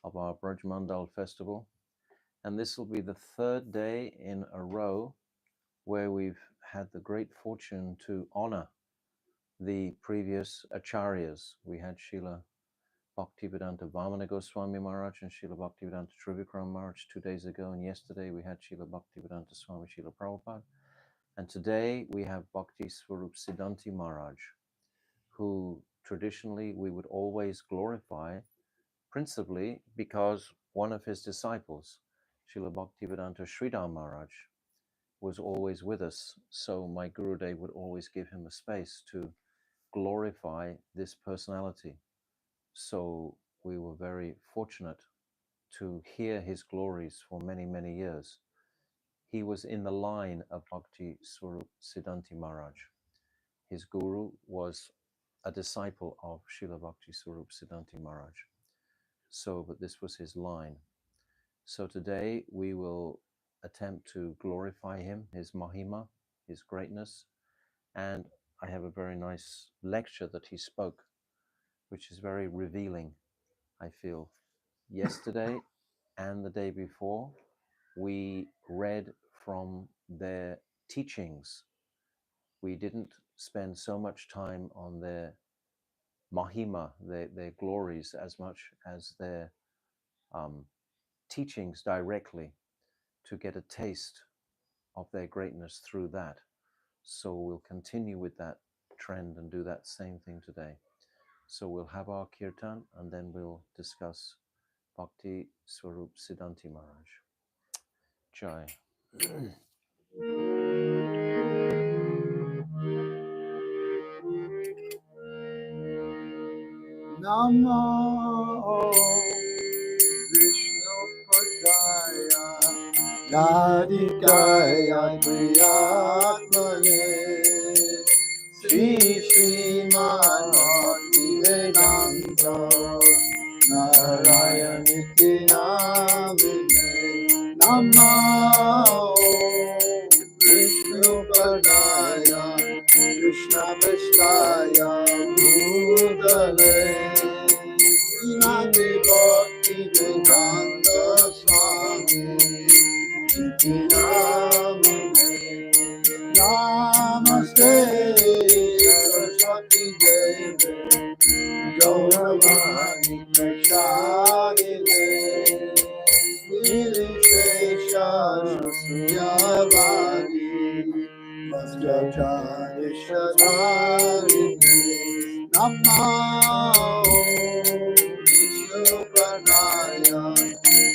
of our Vraja-mandala festival. And this will be the third day in a row where we've had the great fortune to honor the previous acharyas. We had Srila Bhakti Gosvami Maharaja and Srila Bhakti Srirupa Maharaj 2 days ago, and yesterday we had Srila Bhakti Swami Srila Prabhupada. And today we have Bhakti Srirupa Siddhanti Maharaj, who traditionally we would always glorify, principally because one of his disciples, Srila Bhaktivedanta Sridhar Maharaj, was always with us. So my Gurudev would always give him a space to glorify this personality. So we were very fortunate to hear his glories for many, many years. He was in the line of Bhakti Srirupa Siddhanti Maharaj. His guru was a disciple of Srila Bhakti Srirupa Siddhanti Maharaj. So, but this was his line. So today we will attempt to glorify him, his mahima, his greatness. And I have a very nice lecture that he spoke, which is very revealing, I feel. Yesterday and the day before, we read from their teachings. We didn't spend so much time on their mahima, their glories, as much as their teachings directly, to get a taste of their greatness through that. So we'll continue with that trend and do that same thing today. So we'll have our kirtan and then we'll discuss Bhakti Srirupa Siddhanti Maharaj. Jai. Namo Vishnu Padaya Radhikaya Priyatmane Shri Sriman Bhakti Vedanta Narayaniti Namine Namo Vishnu Padaya Krishna Vishaya Bhutale Siddhanti Bhakti Vedanta Swami Iti Namine Namaste Saraswati Devi Gauravani Prasadine Nilishesha Sunyavadi Vastracharya Shadharine Namo Vishnu Pranaya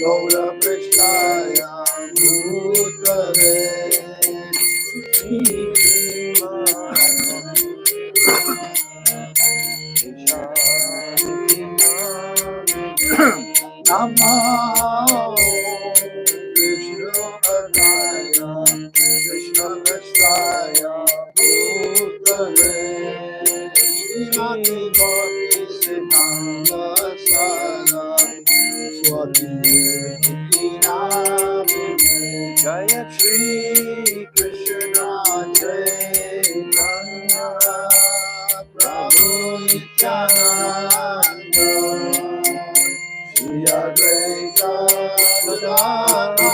Gaura Prasthaya Bhutale Namo Vishnu Padaya Krishna Vishaya Bhutale Srimati Bhakti Siddhanta Swati Namine Jaya Shri Krishna Chaitanya Prabhu Nityananda Shri Advaita Gadadhara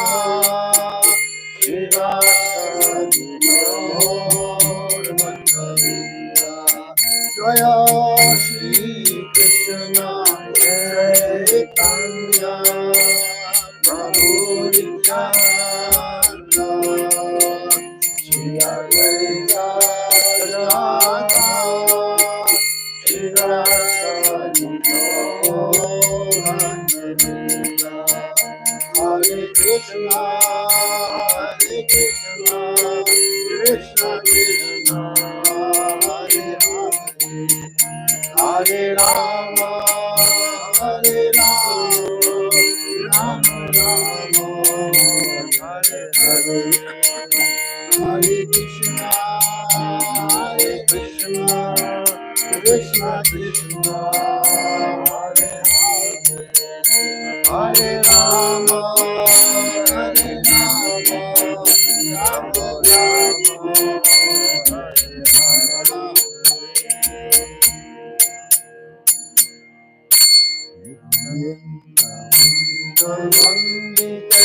Srivasadi Gaur Bhattacharya Jaya Shri Krishna Chaitanya Prabhu Nityananda Shri Advaita Gadadhara Srivasadi Gaur Bhattacharya Hare Krishna, Krishna Krishna, Hare Hare, Hare Rama, Hare Rama, Rama Rama, Hare Hare, Hare Krishna, Krishna Krishna, Hare Hare, Hare Rama, Hare Rama, Rama Rama, Hare Hare. Vandite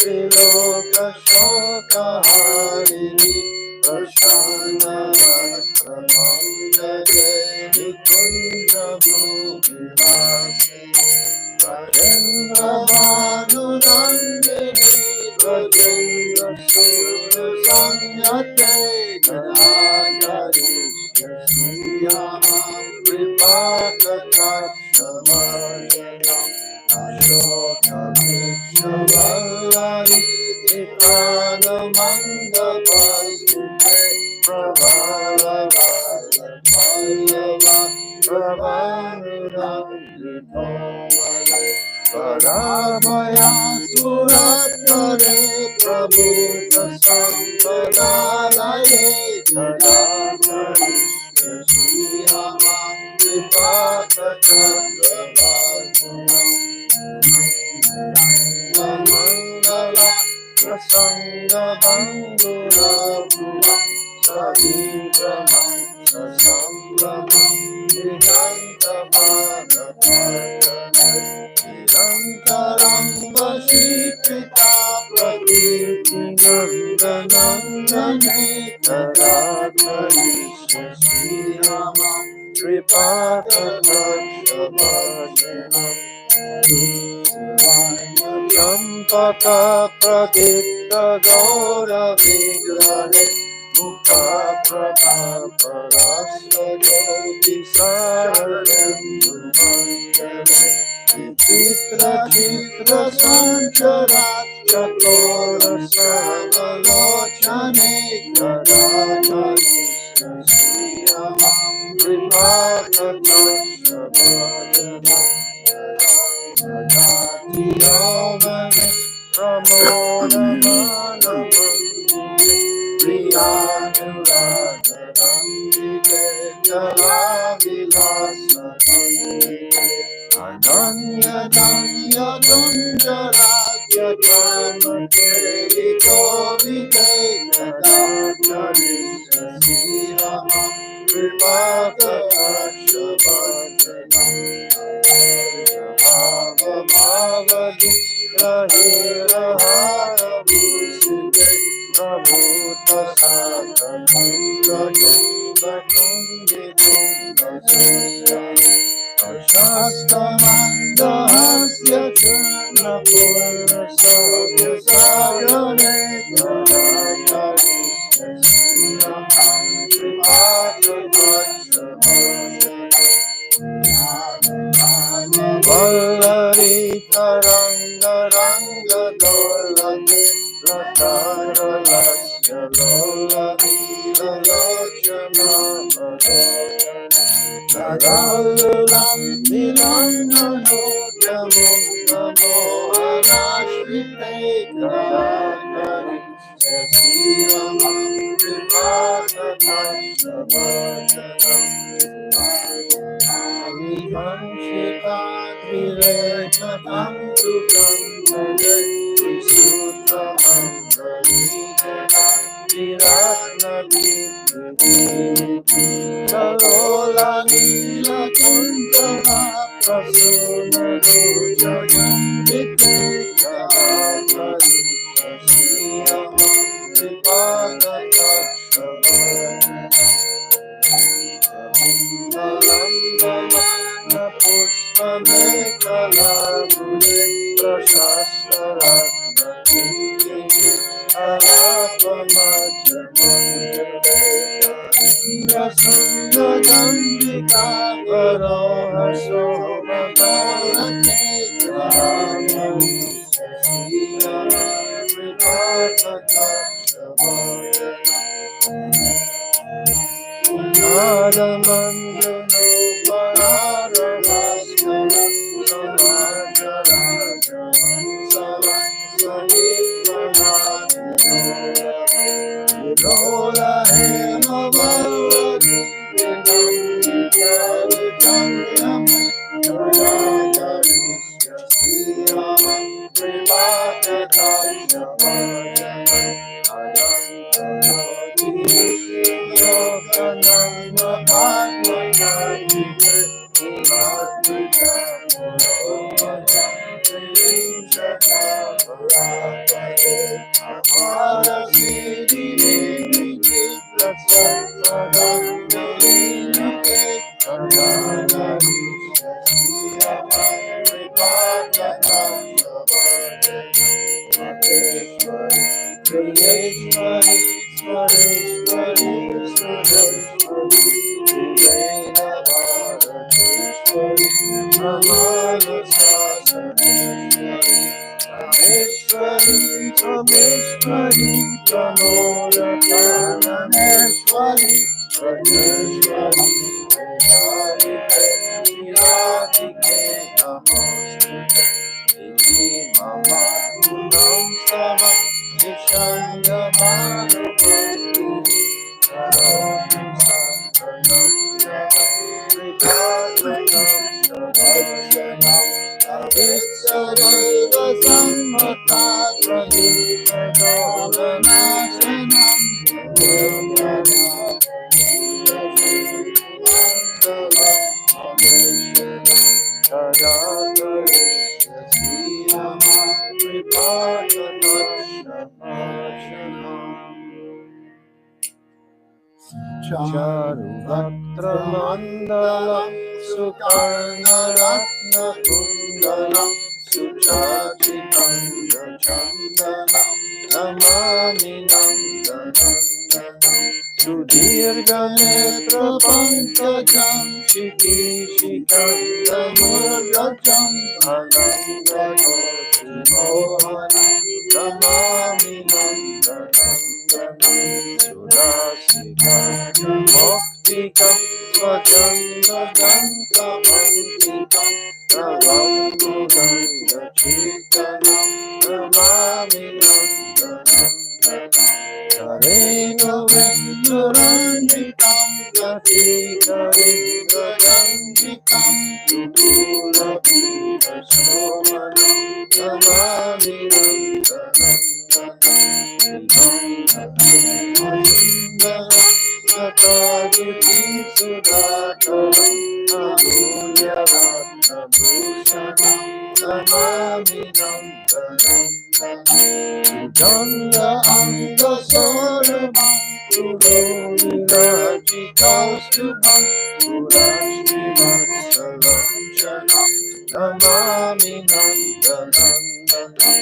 Triloka Shokaharini Prashana Pramangade Nikunja Bhuvilasi Rajendra Bhanu Nandini Rajendra Sura Sanyate Kadajari Sriyama Pripaka Chakshamajana Ashoka Vikshavallari Tikana Mandapasute Pravala Pallava Prabhanuramritomale Paramaya Suratare Prabhuta Sampadalaye Tadakari Sriyama Vipaka Chandravajana Mangala Prasanga Bangura Bhuva Savitramam Sasambramam Nidanta Bhagavata Nirantaram Vashikita Prakriti Nandanandane Tadakari Sriyamam Tripata Dakshabhajanam Champaka Pradipta Gaura Vigrane Mukha Prabha Parasya Jyoti Saranendu Mangale Chitra Chitra Sancharat Chatora Savalochane Kadadari Sriyamam Vipaka Chakshabhajanam Jati Yomane Pramodamana Priyanuradaramite Jalavilasapandite Ananya Danya Dunjarajya Dhammakeri Kovite Kadadari Sriyamam Vipaka Akshabhajanam Bhava Bhavadi Rahira Hara Bhusite Prabhuta Sata Kunga Kunga Kundi Kunga Sesha Ashasta Manda Hasya Chana Purna Savya Sayane Kadayari Sriyamam Vipaka Vakshabhajanam Vallari Taranga Ranga Dolate Ratara Lasya Lola Vila Lochana Madhokane Nagalulam Milana Notya Mukta Mohanashvite Kadakari Sriyamam Vipaka Vakshabhajanam Vivanshika Vilechatam Sukam Mule Visutamam Garijana Viratna Vidhi Salola Nila Kuntara Prasuna Rujayam Vite Kadakari Sriyamam Vipaka Chakshabhajanam Malandamana Pushpamekala Gure Prashashtaratna Kundini Alapamachamundaleya Indra Gandhika Varoha Somagalate Karamani Sriyama Vipaka Adamandano Pararavaskara Samajaraja Sarai Savikramanuya Lola Hema Valladi Vinamnikari Chandrama Jayagarisya Sriyama Privata Dakshabhajana Ayanta Yogananda Kriyeshwari, Swareshwari, Sureshwari, Vivena Bharateshwari, Ramana Sasaneshwari, Rameshwari, Someshwari, Pramona Prananeshwari, Praneshwari, Vedadike, Viradike, Namaste. Mama Gunam Sama Nishanga Manupati Karotam Santanam Yada Vipadanam Sadarshanam Avisaraiva Sammata Pradita Dolanashanam Mandalam Charuvaktramandalam Sukarnaratna Kundalam Suchachitam Chandanam Namami Nandanandanam Sudirga Netra Pankajam Shikishikandamurgajam Anandayoti Mohanam Namami Nandanandanam Sudasika Moktikam Swachandaganta Pantikam Navam Gudanga Chitanam Namami Nandanandanam Karena Venduranjitam Gati Karena Janjitam Tutula Pita Somanam Namami Nandanandanam Sataditi Sudataram Amulya Ratna Bhushanam Namami Nandanandanam Janda Anga Sorabam Purorajitastubam Purashrivatsalam Shanam Namami Nandanandanam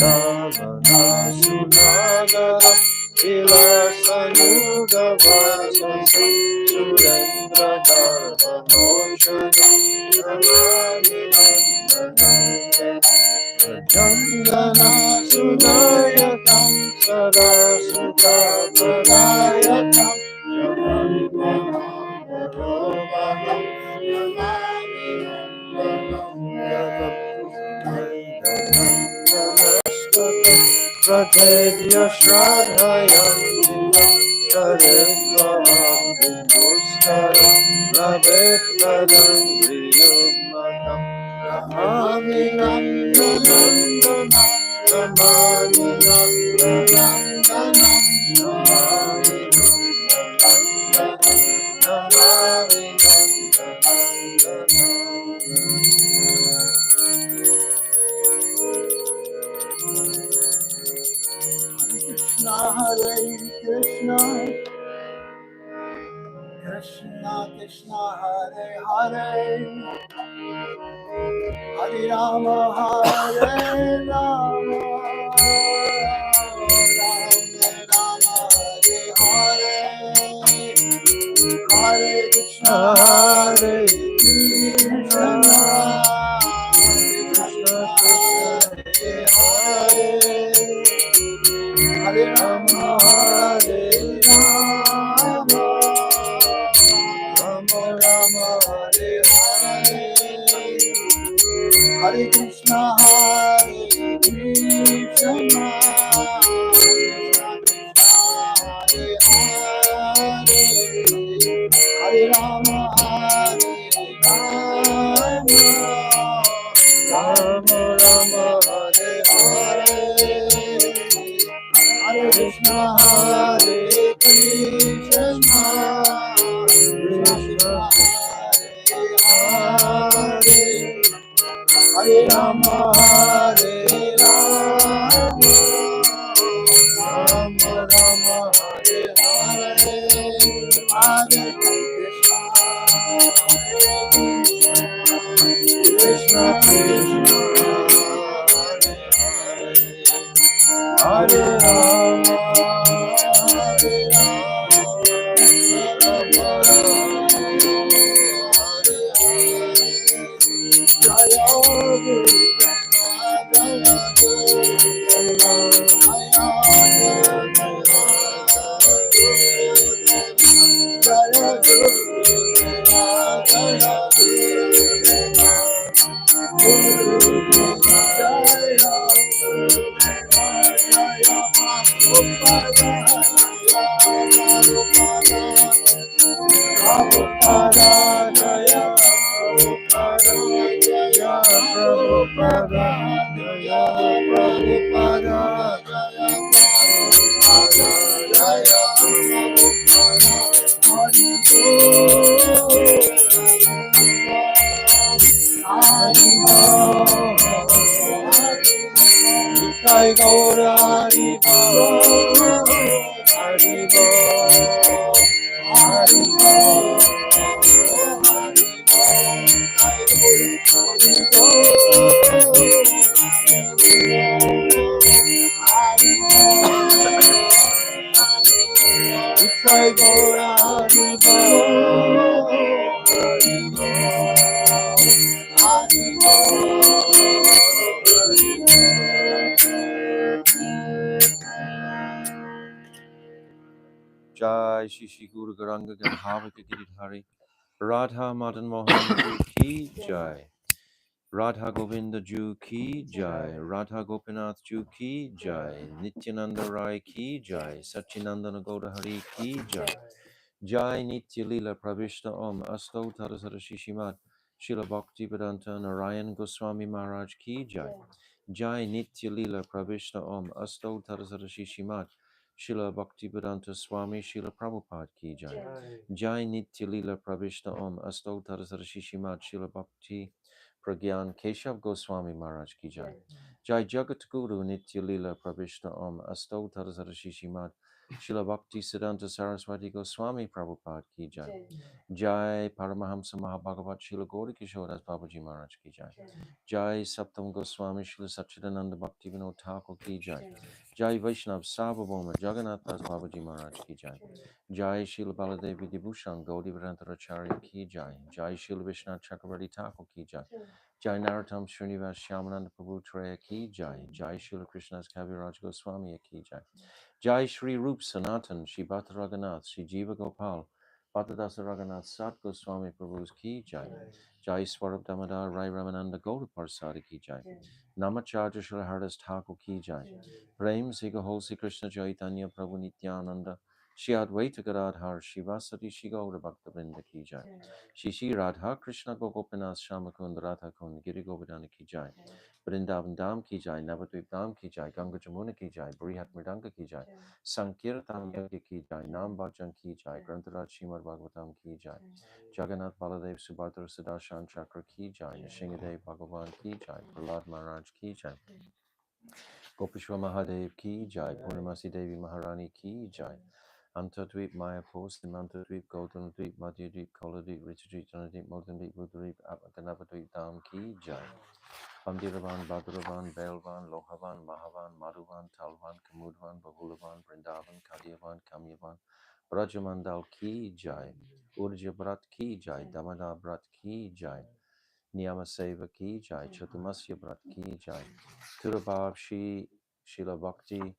Yavana Sunagaram Vilasanuga Vasasam Surendra Dharma Moshanam Namami Nandanandanam Jangana Sudayatam Sarasutta Pradayatam Jamanvamam Namami Nandanandanam Pratedya Shradhayantinam Charetvavam Vindustaram Labetvaram Priyumakam Namami Nandanandanam Namami Nandanandanam Namami Nandanandanam Namami Hare Krishna, Krishna Krishna Hare Hare, Hare Rama Hare Rama, Rama Hare Hare, Hare Krishna Hare Krishna, Krishna Hare Hare, Hare Rama Hare Rama, Rama Rama Hare Hare, Hare Krishna Hare Krishna, Krishna Hare Hare, Hare Rama Hare Rama, Rama Rama Hare Hare, Hare Krishna Hare Krishna, Krishna Hare Hare, Hare Rama Hare Rama, Rama Rama Hare Hare, Hare Krishna Krishna Krishna Jaya Prabhupada, Jaya Prabhupada, Jaya Prabhupada, Hari Bol, Jai Gaura Hari Bol, Hari Bol, Hari Bol, Jai Gaura Hari Bol, Hari Jai Shri Shri Guru Garanga Gandharvika Giridhari Radha Madan Mohan Ji Ki Jai Radha Govinda Ju Ki Jai Radha Gopinath Ju Ki Jai Nityananda Rai Ki Jai Satchinandana Gaura Hari Ki Jai Jai Nitya Lila Pravishta Om Asto Tadasara Shishimat Srila Bhakti Vedanta Narayan Goswami Maharaj Ki Jai Jai Nitya Lila Pravishta Om Asto Tadasara Shishimat Srila Bhakti Vedanta Swami Srila Prabhupada Ki Jai Jai Nitya Lila Pravishta Om Asto Tadasara Shishimat Srila Bhakti Pragyan Keshav Goswami Maharaj Ki Jai Jai Jagat Guru Nitya Lila Pravishta Om Asto Tadasara Shishimat Srila Bhakti Siddhanta Saraswati Goswami Prabhupada Ki Jai. Jai Paramahamsa Mahabhagavat Srila Gauri Kishoras Babaji Maharaj Ki Jai. Jai Saptam Goswami Srila Satchidananda Bhakti Vinod Thakur Ki Jai. Jai Vaishnav Sarvabhauma Jagannath Das Babaji Maharaj Ki Jai. Jai Srila Baladevi Dibhushan Gaudi Varantaracharya Ki Jai. Jai Srila Vishnu Chakravarti Thakur Ki Jai. Jai Narottam Srinivas Shyamananda Prabhu Treya Ki Jai. Jai Srila Krishna's Kaviraj Goswami Ki Jai. Jai Shri Rup Sanatan, Shri Bhatta Raghunath, Shri Jiva Gopal, Bhatta Dasa Raghunath, Sat Goswami Prabhu's Ki Jai. Jai Swarup Damodar, Rai Ramananda Gaura Parsari Ki Jai. Namacharya Shri Haridas Thakur Ki Jai. Prem Siga Hosi Krishna Chaitanya Prabhu Nityananda, Shri Advaita Gadadhar, Shri Vasati Shri Gaura Bhakta Vrinda Ki Jai. Shri Shri Radha Krishna Gopinath Shamakund Radha Kund Giri Govardhana Ki Jai. Vrindavan Dham Ki Jai, Navadvip Dham Ki Jai, Ganga Jamuna Ki Jai, Brihat Mridanga Ki Jai, Sankirtan Yagya Ki Jai, Nam Bhajan Ki Jai, Grantaraj Srimad Bhagavatam Ki Jai, Jagannath Baladev Subhadra Sudarshan Chakra Ki Jai, Nishingadev Bhagavan Ki Jai, Prahlad Maharaj Ki Jai, Gopishwa Mahadev Ki Jai, Purnamasi Devi Maharani Ki Jai, Antadweep Mayapur, Simantadweep, Goldenadweep, Madhyadweep, Koladweep, Richadweep, Janadweep, Modandweep, Rudradweep, Ganavadweep Dham Ki Jai. Bandiravan, Baduravan, Belvan, Lohavan, Mahavan, Madhuvan, Talvan, Kamudvan, Bahulavan, Brindavan, Kadiavan, Kamyavan, Vraja-mandala Ki Jai, Urja Brat Ki Jai, Damada Brat Ki Jai, Niyama Seva Ki Jai, Chatumasya Brat Ki Jai, Turabhav Shri Srila Bhakti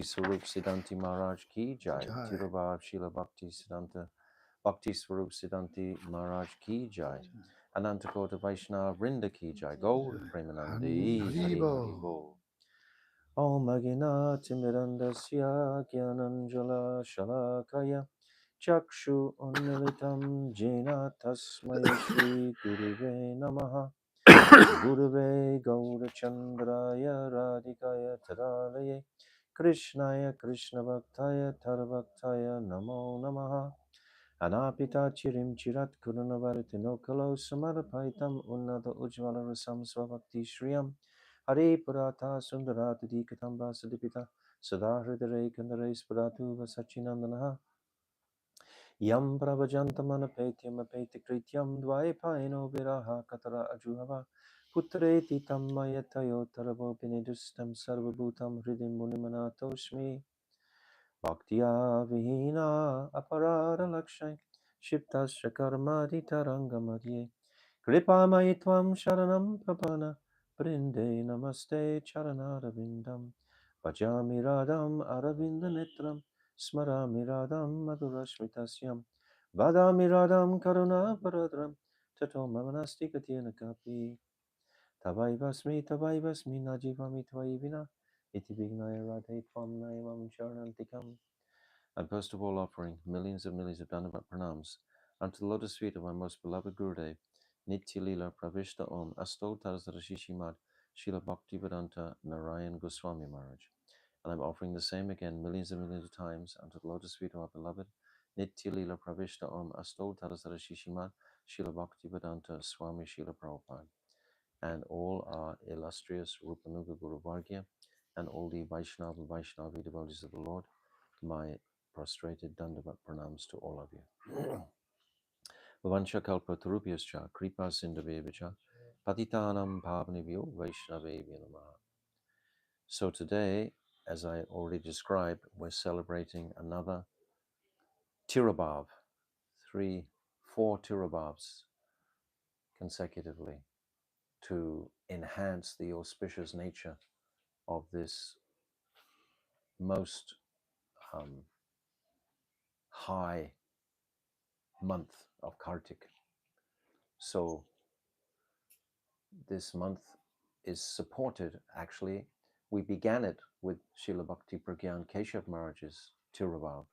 Swarup Siddhanti Maharaj Ki Jai, Turabhav Srila Bhakti Swarup Siddhanti Maharaj Ki Jai, Anantakota Vaishnava Vrinda Ki Jai, Gaur Premanandi, Hari Hari Bol. Om Agina Timirandasya Gyananjala Shalakaya Chakshu Unmilitam Jena Tasmai Shri Guruve Namaha Gurave Gaurachandraya Radhikaya Tadalaye Krishnaya Krishna Bhaktaya Tadabhaktaya Namo Namaha Anapita Chirim Chirat Kurunavaritino Kalo Samarapaitam Unnata Ujvala Rasam Swabhakti Shriyam Hare Purata Sundarata Dikatamba Sadipita Sadahridare Kandare Spuratu Vasachinandanaha Yam Pravajantamanapetyam Apetikritiam Dvaipaino Viraha Katara Ajuhava Putreti Tammayatayo Taravo Pinidustam Sarvabhutam Hridim Munimanatoshmi Bhaktiya Vihina Aparada Lakshay Shiptasya Karmadi Tarangamadye Kripa Maitvam Sharanam Prapana Brinde Namaste Charanarabindam Bhajami Radham Aravinda Netram Smarami Radham Madhurashmitasyam Vadami Radham Karuna Paradram Tato Mamanasti Katyana Kapi Tavai Vasmi Najivami Tvaivina Iti Vignaya Radhe Tvam Naimam Charanantikam. And first of all offering millions of Dandavat pranams unto the lotus feet of my most beloved Gurudev, Nityalila Pravishta Om Astol Tazrashishimad Srila Bhakti Vedanta Narayan Goswami Maharaj. And I'm offering the same again millions and millions of times unto the lotus feet of our beloved Nityalila Pravishta Om Astol Tazrashishimad Srila Bhakti Vedanta Swami Srila Prabhupada. And all our illustrious Rupanuga Guru Vargya and all the Vaishnavi devotees of the Lord, my prostrated Dandavat pranams to all of you. Vavancha kalpatarubhyascha kripa sindhavevacha patitanam pavanebhyo vaishnavebhyo namaha. So today, as I already described, we're celebrating another Tirabhav, 4 Tirabhavs consecutively to enhance the auspicious nature of this most high month of Kartik. So this month is supported, actually, we began it with Srila Bhakti Pragyan Keshav Maharaj's Tiravav,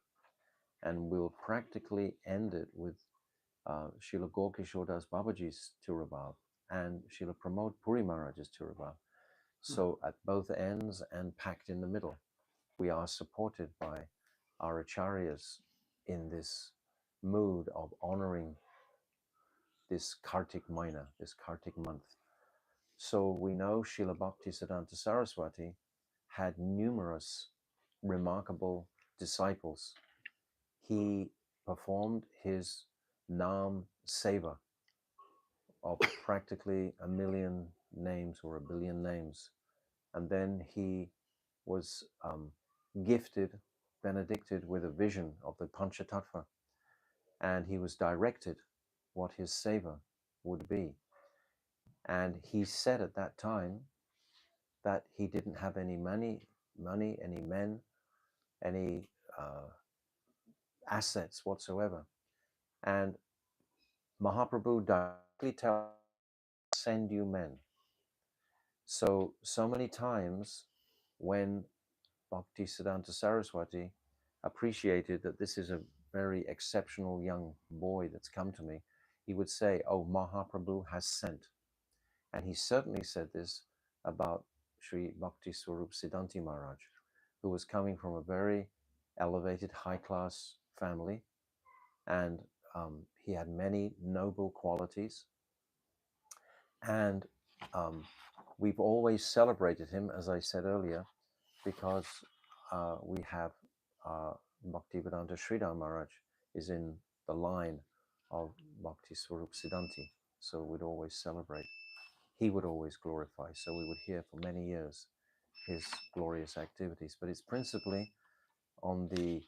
and we'll practically end it with Srila Gaurkishore Das Babaji's Tiravav and Srila Pramod Puri Maharaj's Tiravav. So at both ends and packed in the middle, we are supported by our acharyas in this mood of honoring this Kartik Maina, this Kartik month. So we know Srila Bhakti Siddhanta Saraswati had numerous remarkable disciples. He performed his Nam Seva of practically 1 million names or 1 billion names. And then he was gifted, benedicted with a vision of the Panchatattva. And he was directed what his Seva would be. And he said at that time that he didn't have any money, any men, any assets whatsoever. And Mahaprabhu directly tells, send you men. So many times when Bhakti Siddhanta Saraswati appreciated that this is a very exceptional young boy that's come to me, he would say, oh, Mahaprabhu has sent. And he certainly said this about Sri Bhakti Srirupa Siddhanti Maharaj, who was coming from a very elevated high-class family, and he had many noble qualities. And we've always celebrated him, as I said earlier, because we have Bhaktivedanta Sridhar Maharaj is in the line of Bhakti Srirupa Siddhanti, so we'd always celebrate. He would always glorify, so we would hear for many years his glorious activities. But it's principally on the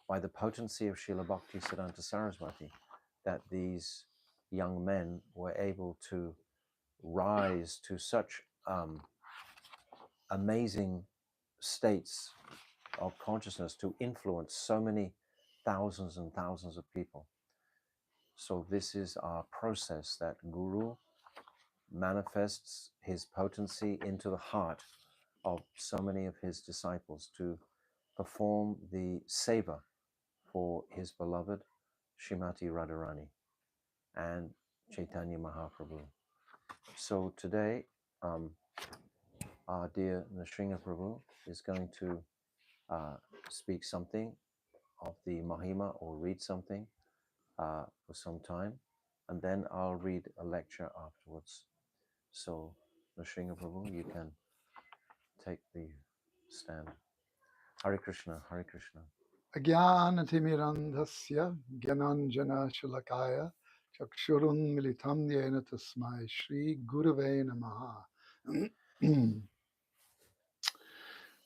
by the potency of Srila Bhakti Siddhanta Saraswati that these young men were able to rise to such amazing states of consciousness to influence so many thousands and thousands of people. So this is our process, that Guru manifests his potency into the heart of so many of his disciples to perform the seva for his beloved Srimati Radharani and Chaitanya Mahaprabhu. So today, our dear Nrsimha Prabhu is going to speak something of the Mahima or read something for some time, and then I'll read a lecture afterwards. So, Nrsimha Prabhu, you can take the stand. Hare Krishna, Hare Krishna. Agyanatimirandhasya Gyananjana Shulakaya Chakshurun Militam Yena Tasmai Shri Gurave Namaha.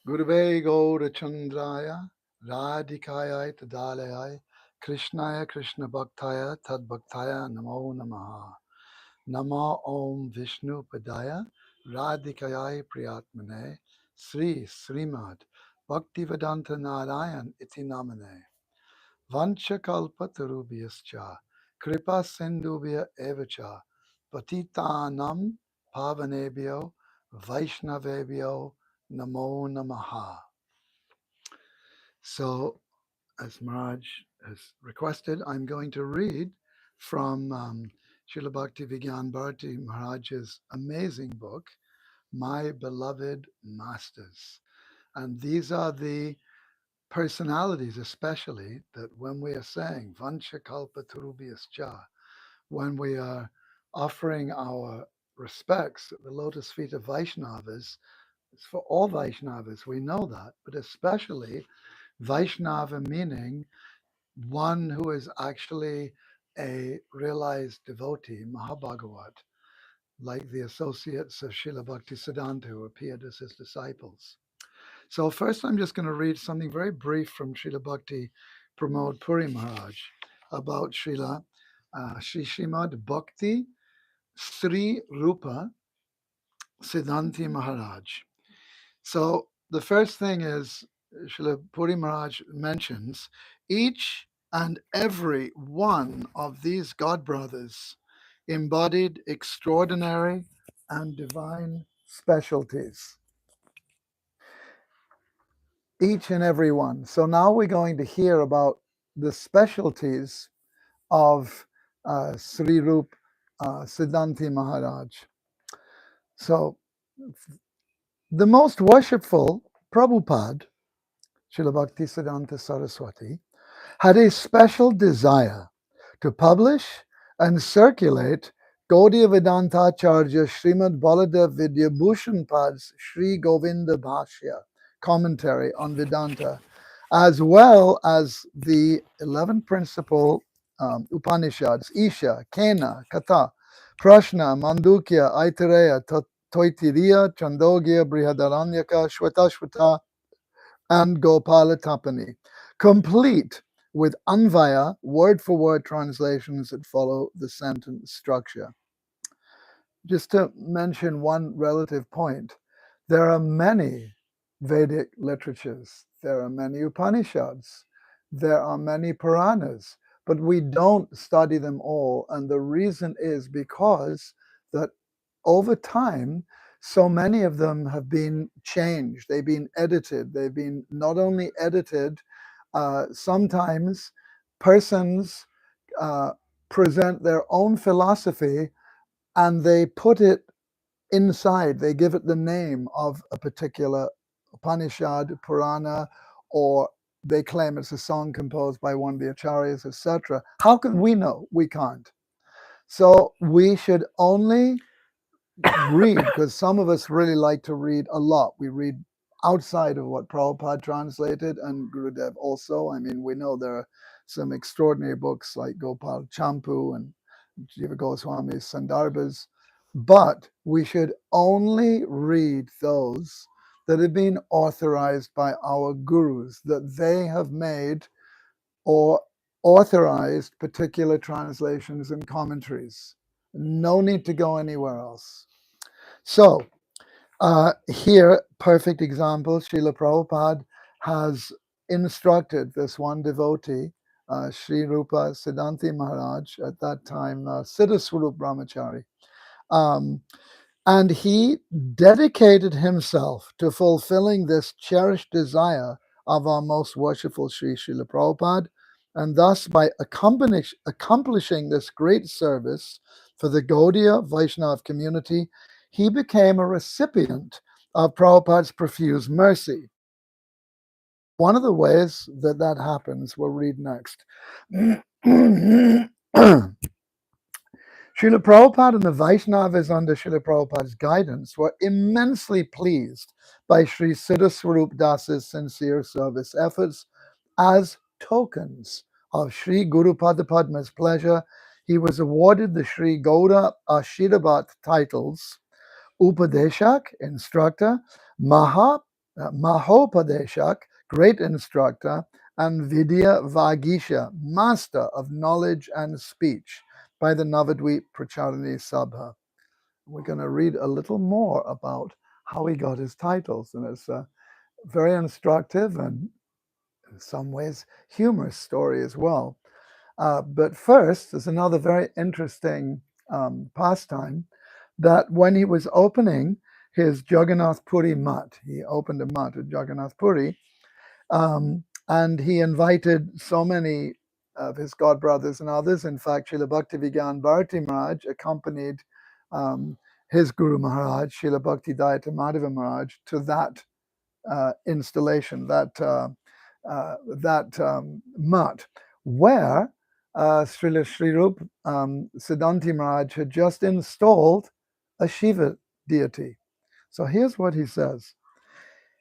Gurave Gaura Chandraya Radhikaya Tadalayai Krishnaya Krishna Bhaktaya Tad Bhaktaya Namo Namaha. Nama Om Vishnu Padaya Radhikayai Priyatmane Sri Srimad Bhaktivedanta Narayan Iti Namane Vanchakalpatarubhyascha Kripa Sindhubhya Evacha Patitanam Pavanebhyo Vaishnavebhyo Namo Namaha. So, as Maharaj has requested, I'm going to read from Srila Bhakti Vigyan Bharati Maharaja's amazing book, My Beloved Masters. And these are the personalities, especially, that when we are saying Vancha Kalpa Turubhyascha, when we are offering our respects at the lotus feet of Vaishnavas, it's for all Vaishnavas, we know that, but especially Vaishnava meaning one who is actually a realized devotee, Mahabhagavat, like the associates of Srila Bhakti Siddhanti who appeared as his disciples. So first I'm just going to read something very brief from Srila Bhakti Pramod Puri Maharaj about Sri Srimad Bhakti Srirupa Siddhanti Maharaj. So the first thing is, Srila Puri Maharaj mentions each and every one of these God brothers embodied extraordinary and divine specialties. Each and every one. So now we're going to hear about the specialties of Srirupa Siddhanti Maharaj. So the most worshipful Prabhupada, Srila Bhakti Siddhanta Saraswati, had a special desire to publish and circulate Gaudiya Vedanta Acharya Srimad Baladev Vidyabhushan Pad's Sri Govinda Bhashya commentary on Vedanta, as well as the 11 principal Upanishads, Isha, Kena, Katha, Prashna, Mandukya, Aitareya, Toitiriya, Chandogya, Brihadaranyaka, Shwetashweta, and Gopala Tapani, complete with Anvaya, word-for-word translations that follow the sentence structure. Just to mention one relative point, there are many Vedic literatures, there are many Upanishads, there are many Puranas, but we don't study them all, and the reason is because that over time, so many of them have been changed, they've been edited, they've been not only edited, sometimes persons present their own philosophy and they put it inside, they give it the name of a particular Upanishad, Purana, or they claim it's a song composed by one of the acharyas, etc. How can we know? We can't. So we should only read, because some of us really like to read a lot. We read outside of what Prabhupada translated, and Gurudev also. I mean, we know there are some extraordinary books like Gopal Champu and Jiva Goswami's Sandarbhas, but we should only read those that have been authorized by our gurus, that they have made or authorized particular translations and commentaries. No need to go anywhere else. So here, perfect example, Srila Prabhupada has instructed this one devotee, Srirupa Siddhanti Maharaj, at that time, Siddha-swarup Brahmachari. And he dedicated himself to fulfilling this cherished desire of our most worshipful Srila Prabhupada, and thus by accomplishing this great service for the Gaudiya Vaishnava community, he became a recipient of Prabhupada's profuse mercy. One of the ways that that happens, we'll read next. Srila Prabhupada and the Vaishnavas under Srila Prabhupada's guidance were immensely pleased by Sri Siddha Swarup Das's sincere service efforts. As tokens of Sri Guru Padma's pleasure, he was awarded the Sri Gauda Ashirabat titles, Upadeshak, instructor, Mahopadeshak, great instructor, and Vidya Vagisha, master of knowledge and speech, by the Navadvip Pracharani Sabha. We're going to read a little more about how he got his titles, and it's a very instructive and in some ways humorous story as well. But first, there's another very interesting pastime, that when he was opening his Jagannath Puri Mutt, he opened a mutt at Jagannath Puri, and he invited so many of his godbrothers and others. In fact, Srila Bhakti Bharati Maharaj accompanied his Guru Maharaj, Srila Bhakti Madhava Maharaj, to that installation, that mutt, where Srila Srirupa Siddhanti Maharaj had just installed a Shiva deity. So here's what he says.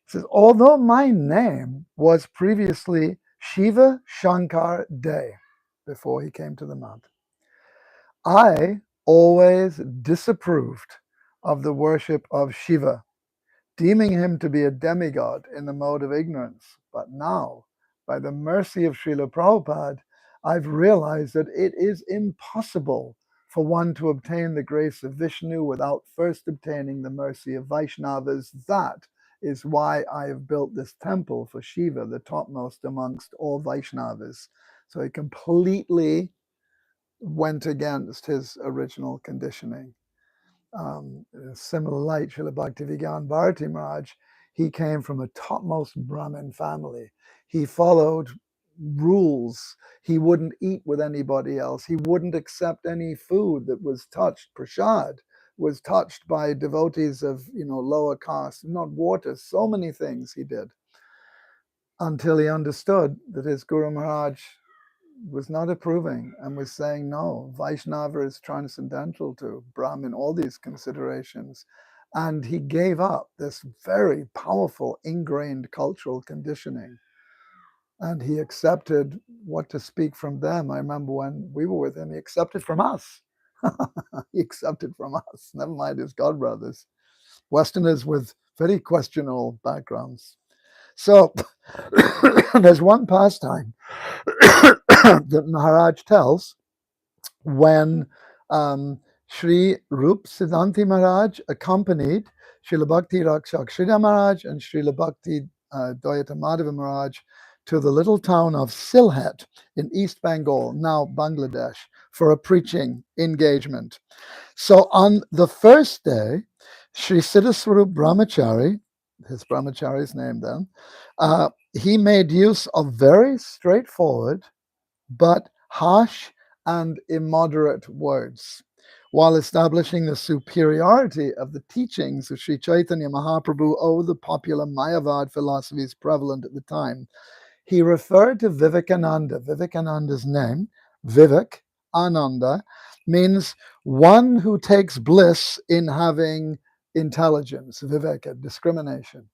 He says, although my name was previously Shiva Shankar De, before he came to the mount, I always disapproved of the worship of Shiva, deeming him to be a demigod in the mode of ignorance. But now, by the mercy of Srila Prabhupada, I've realized that it is impossible for one to obtain the grace of Vishnu without first obtaining the mercy of Vaishnavas. That is why I have built this temple for Shiva, the topmost amongst all Vaishnavas. So he completely went against his original conditioning. In a similar light, Srila Bhakti Bharati Maharaj, he came from a topmost Brahmin family. He followed rules. He wouldn't eat with anybody else. He wouldn't accept any food that was touched. Prasad was touched by devotees of lower caste, not water. So many things he did until he understood that his Guru Maharaj was not approving and was saying, no, Vaishnava is transcendental to Brahmin, all these considerations. And he gave up this very powerful, ingrained cultural conditioning. And he accepted what to speak from them. I remember when we were with him, he accepted from us. He accepted from us, never mind his godbrothers, Westerners with very questionable backgrounds. So there's one pastime that Maharaj tells when Sri Rupa Siddhanti Maharaj accompanied Srila Bhakti Rakshak Sridhar Maharaj and Srila Bhakti Dayata Madhava Maharaj to the little town of Sylhet in East Bengal, now Bangladesh, for a preaching engagement. So on the first day, Sri Siddhaswarup Brahmachari, his brahmachari's name then, he made use of very straightforward but harsh and immoderate words, while establishing the superiority of the teachings of Sri Chaitanya Mahaprabhu over the popular Mayavad philosophies prevalent at the time. He referred to Vivekananda. Vivekananda's name, Vivek Ananda, means one who takes bliss in having intelligence, Viveka, discrimination.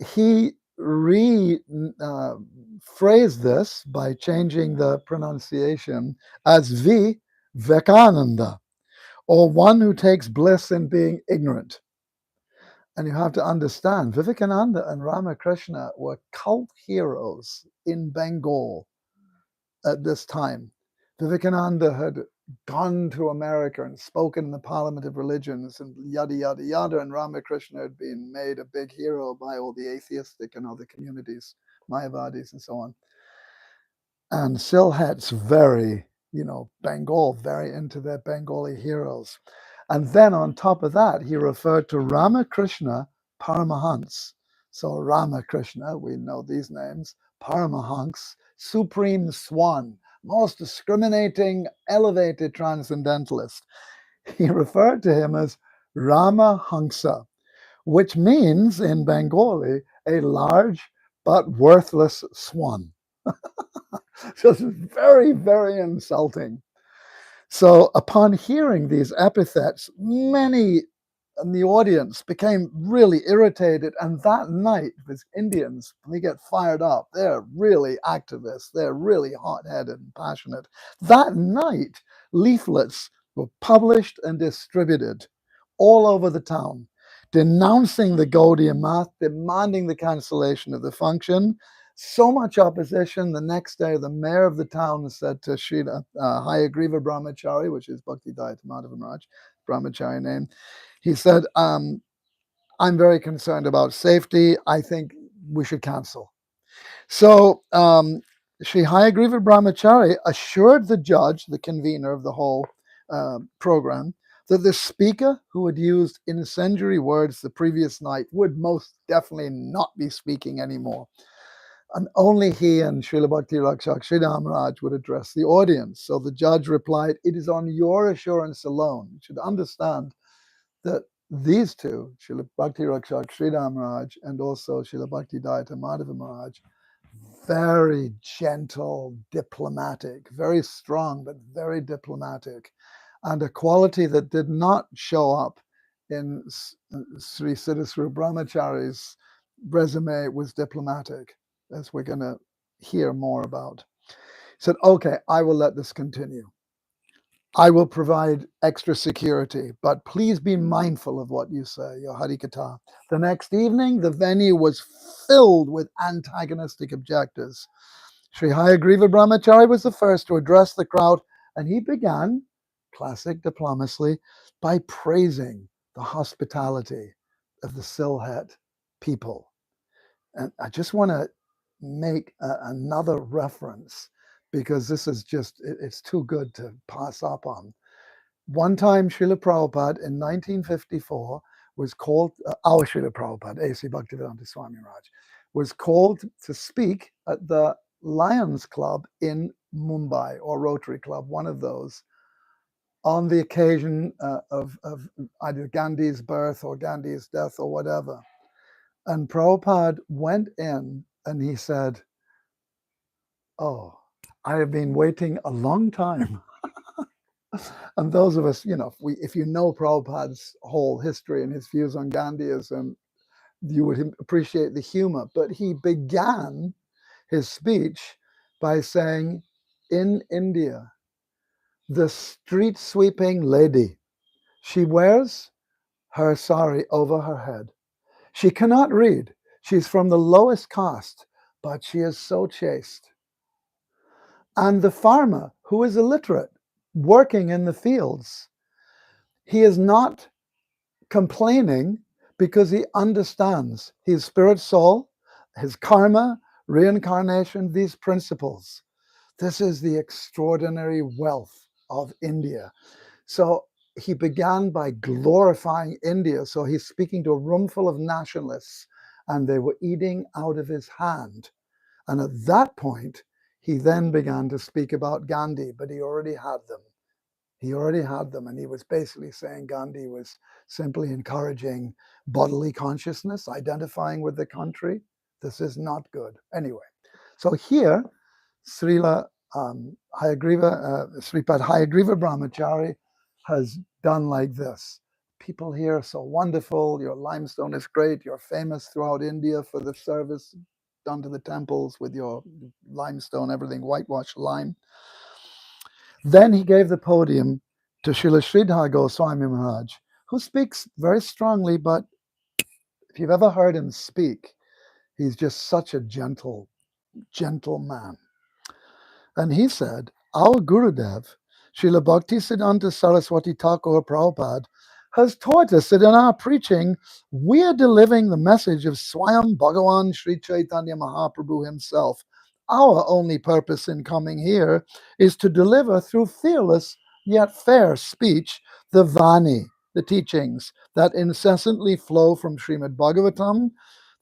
He rephrased this by changing the pronunciation as Vivekananda, or one who takes bliss in being ignorant. And you have to understand, Vivekananda and Ramakrishna were cult heroes in Bengal at this time. Vivekananda had gone to America and spoken in the Parliament of Religions and yada, yada, yada, and Ramakrishna had been made a big hero by all the atheistic and other communities, Mayavadis and so on. And Sylhet's very, Bengal, very into their Bengali heroes. And then on top of that, he referred to Ramakrishna Paramahans. So Ramakrishna, we know these names, Paramahans, Supreme Swan, most discriminating, elevated transcendentalist. He referred to him as Ramahansa, which means in Bengali, a large but worthless swan. So it's very, very insulting. So upon hearing these epithets, many in the audience became really irritated. And that night, with Indians, when they get fired up, they're really activists. They're really hot-headed and passionate. That night, leaflets were published and distributed all over the town, denouncing the Gaudiya Math, demanding the cancellation of the function. So much opposition. The next day, the mayor of the town said to Srila Hayagriva Brahmachari, which is Bhakti Madhava Maharaj, Brahmachari name, he said, I'm very concerned about safety. I think we should cancel. So Sri Hayagriva Brahmachari assured the judge, the convener of the whole program, that the speaker who had used incendiary words the previous night would most definitely not be speaking anymore. And only he and Srila Bhakti Srirupa Maharaj would address the audience. So the judge replied, "It is on your assurance alone." You should understand that these two, Srila Bhakti Srirupa Maharaj and also Srila Bhakti Madhava Maharaj, very gentle, diplomatic, very strong, but very diplomatic, and a quality that did not show up in Sri Siddhaswara Brahmachari's resume was diplomatic, as we're going to hear more about. He said, "Okay, I will let this continue. I will provide extra security, but please be mindful of what you say, your Harikatha." The next evening, the venue was filled with antagonistic objectors. Sri Hayagriva Brahmachari was the first to address the crowd, and he began, classic diplomacy, by praising the hospitality of the Sylhet people. And I just want to make another reference, because this is just, it's too good to pass up on. One time, Srila Prabhupada in 1954 was called, our Srila Prabhupada, A.C. Bhaktivedanta Swami Maharaj, was called to speak at the Lions Club in Mumbai, or Rotary Club, one of those, on the occasion of either Gandhi's birth or Gandhi's death or whatever. And Prabhupada went in and he said, "Oh, I have been waiting a long time." And those of us, if you know Prabhupada's whole history and his views on Gandhiism, you would appreciate the humor. But he began his speech by saying, "In India, the street sweeping lady, she wears her sari over her head. She cannot read. She's from the lowest caste, but she is so chaste. And the farmer, who is illiterate, working in the fields, he is not complaining because he understands his spirit soul, his karma, reincarnation, these principles. This is the extraordinary wealth of India." So he began by glorifying India. So he's speaking to a room full of nationalists, and they were eating out of his hand. And at that point, he then began to speak about Gandhi, but he already had them. He already had them, and he was basically saying Gandhi was simply encouraging bodily consciousness, identifying with the country. This is not good. Anyway, so here, Srila Hayagriva, Sripad Hayagriva Brahmachari has done like this. "People here are so wonderful. Your limestone is great. You're famous throughout India for the service done to the temples with your limestone, everything whitewashed lime." Then he gave the podium to Srila Sridhar Goswami Maharaj, who speaks very strongly, but if you've ever heard him speak, he's just such a gentle man. And he said, "Our Gurudev, Srila Bhakti Siddhanta Saraswati Thakur Prabhupada, has taught us that in our preaching, we are delivering the message of Swayam Bhagavan Sri Chaitanya Mahaprabhu himself. Our only purpose in coming here is to deliver through fearless yet fair speech the Vani, the teachings that incessantly flow from Srimad Bhagavatam,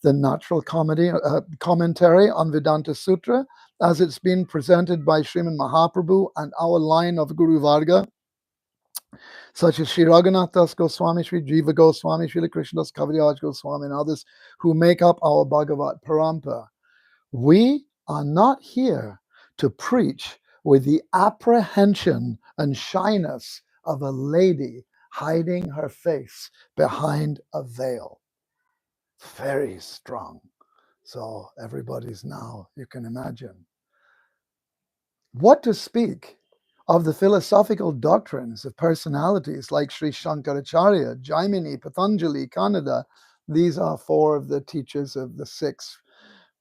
the natural commentary on Vedanta Sutra, as it's been presented by Srimad Mahaprabhu and our line of Guru Varga, such as Sri Raghunath Das Goswami, Sri Jiva Goswami, Srila Krishnadas Kaviraj Goswami, and others who make up our Bhagavat Parampara. We are not here to preach with the apprehension and shyness of a lady hiding her face behind a veil." Very strong. So everybody's now, you can imagine. What to speak of the philosophical doctrines of personalities like Sri Shankaracharya, Jaimini, Patanjali, Kanada. These are four of the teachers of the six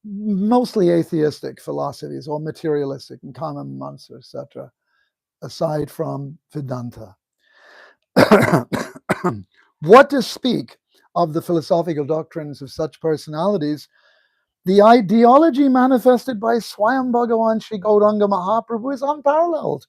mostly atheistic philosophies, or materialistic, and Kama, Mansa, etc., aside from Vedanta. What to speak of the philosophical doctrines of such personalities? The ideology manifested by Swayam Bhagavan Sri Gauranga Mahaprabhu is unparalleled,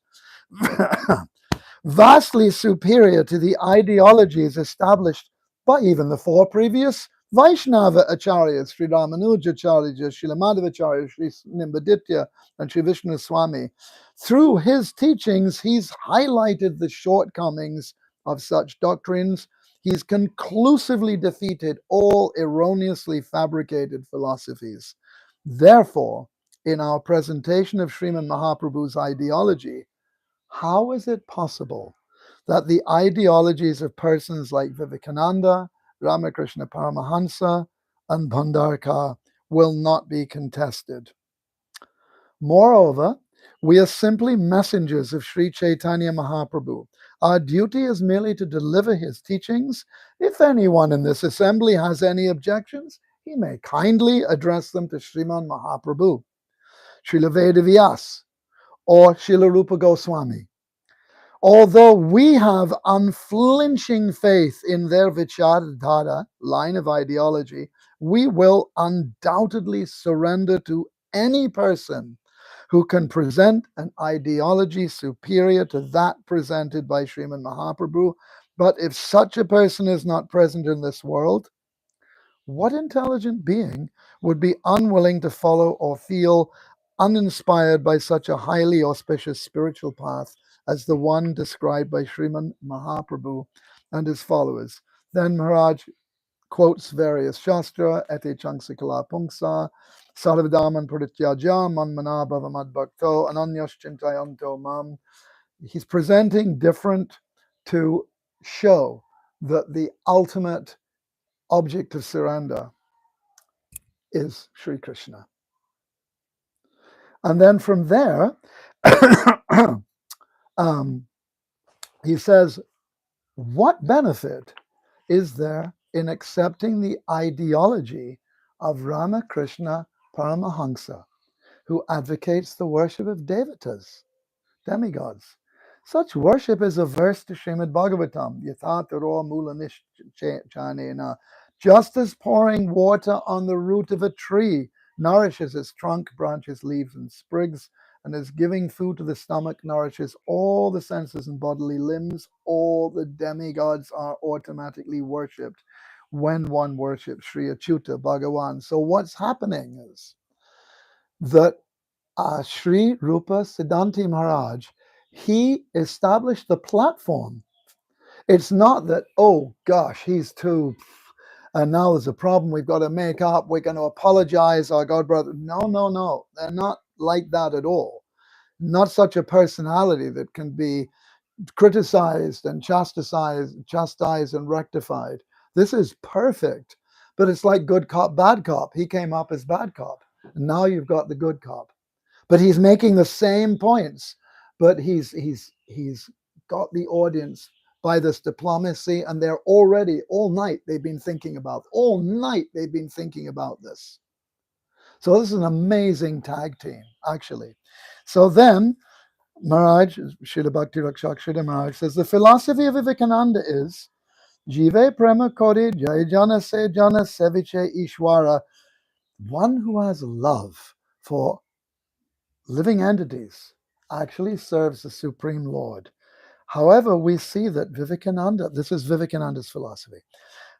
vastly superior to the ideologies established by even the four previous Vaishnava Acharyas, Sri Ramanuja Acharya, Sri Madhavacharya, Sri Nimbaditya, and Sri Vishnu Swami. Through his teachings, he's highlighted the shortcomings of such doctrines. He's conclusively defeated all erroneously fabricated philosophies. Therefore, in our presentation of Sriman Mahaprabhu's ideology, how is it possible that the ideologies of persons like Vivekananda, Ramakrishna Paramahansa, and Bhandarkar will not be contested? Moreover, we are simply messengers of Sri Chaitanya Mahaprabhu. Our duty is merely to deliver his teachings. If anyone in this assembly has any objections, he may kindly address them to Sriman Mahaprabhu, Srila Vedavyas, or Srila Rupa Goswami. Although we have unflinching faith in their vichardhara, line of ideology, we will undoubtedly surrender to any person who can present an ideology superior to that presented by Sriman Mahaprabhu. But if such a person is not present in this world, what intelligent being would be unwilling to follow or feel uninspired by such a highly auspicious spiritual path as the one described by Sriman Mahaprabhu and his followers? Then Maharaj quotes various Shastra, Ete Changsikala Pungsa, Sarvadaman Pradityaja, Manmana Bhavamad Bhakto, Ananyas Chintayanto Mam. He's presenting different to show that the ultimate object of surrender is Sri Krishna. And then from there, he says, what benefit is there in accepting the ideology of Ramakrishna Paramahansa, who advocates the worship of devatas, demigods? Such worship is averse to Srimad Bhagavatam, yathataro mula nishchanena. Just as pouring water on the root of a tree nourishes its trunk, branches, leaves, and sprigs, and as giving food to the stomach nourishes all the senses and bodily limbs, all the demigods are automatically worshipped when one worships Sri Achyuta Bhagavan. So what's happening is that Sri Rupa Siddhanti Maharaj, he established the platform. It's not that, oh gosh, he's too, and now there's a problem we've got to make up, we're going to apologize, our God brother. No. They're not like that at all. Not such a personality that can be criticized and chastised and rectified. This is perfect. But it's like good cop, bad cop. He came up as bad cop. And now you've got the good cop. But he's making the same points, but he's got the audience by this diplomacy, and they're already all night they've been thinking about this. So this is an amazing tag team, actually. So then Maharaj, Srila Bhakti Rakshak Maharaj says, the philosophy of Vivekananda is Jive Prema Kori Jai Jana Se Jana Seviche Ishwara, one who has love for living entities actually serves the Supreme Lord. However, we see that Vivekananda, this is Vivekananda's philosophy.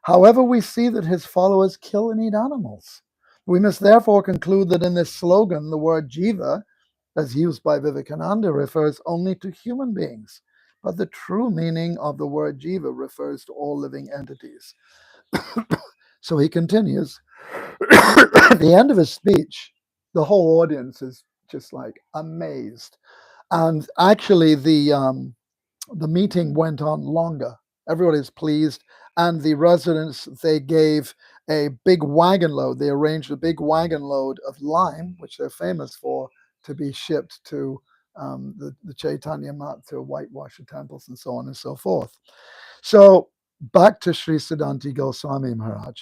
However, we see that his followers kill and eat animals. We must therefore conclude that in this slogan, the word jiva, as used by Vivekananda, refers only to human beings. But the true meaning of the word jiva refers to all living entities. So he continues. At the end of his speech, the whole audience is just like amazed. And actually, the meeting went on longer. Everybody's pleased. And the residents, they gave a big wagon load. They arranged a big wagon load of lime, which they're famous for, to be shipped to the Chaitanya Mat, to whitewash the temples and so on and so forth. So back to Sri Siddhanti Goswami Maharaj,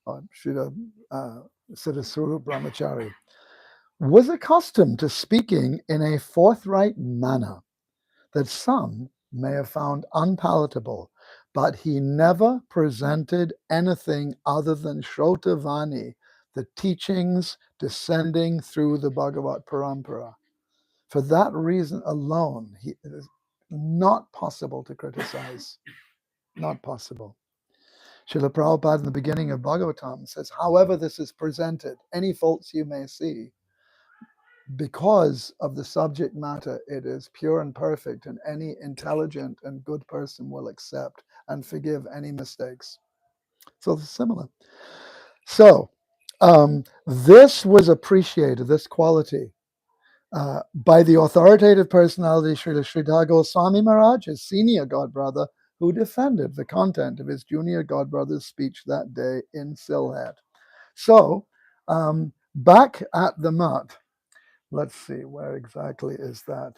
Srila Siddha Brahmachari, was accustomed to speaking in a forthright manner that some may have found unpalatable, but he never presented anything other than Shrotavani, the teachings descending through the Bhagavat Parampara. For that reason alone, it is not possible to criticize. Not possible. Srila Prabhupada in the beginning of Bhagavatam says, however this is presented, any faults you may see, because of the subject matter, it is pure and perfect, and any intelligent and good person will accept and forgive any mistakes. So it's similar. So this was appreciated, this quality, by the authoritative personality Srila Sridhar Goswami Maharaj, his senior godbrother, who defended the content of his junior godbrother's speech that day in Sylhet. So back at the Mutt, let's see, where exactly is that?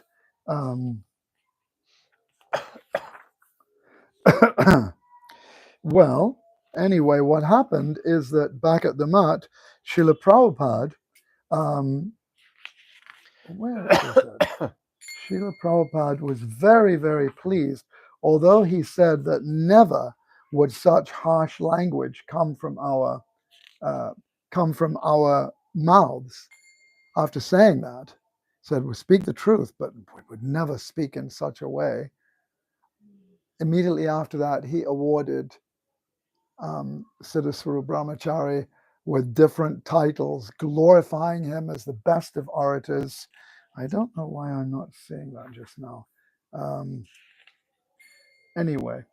Well, anyway, what happened is that back at the Mutt, Srila Prabhupada, where is it? Srila Prabhupada was very, very pleased, although he said that never would such harsh language come from our mouths. After saying that, said we speak the truth, but we would never speak in such a way. Immediately after that, he awarded Siddha Swarup Brahmachari with different titles, glorifying him as the best of orators. I don't know why I'm not seeing that just now. Anyway,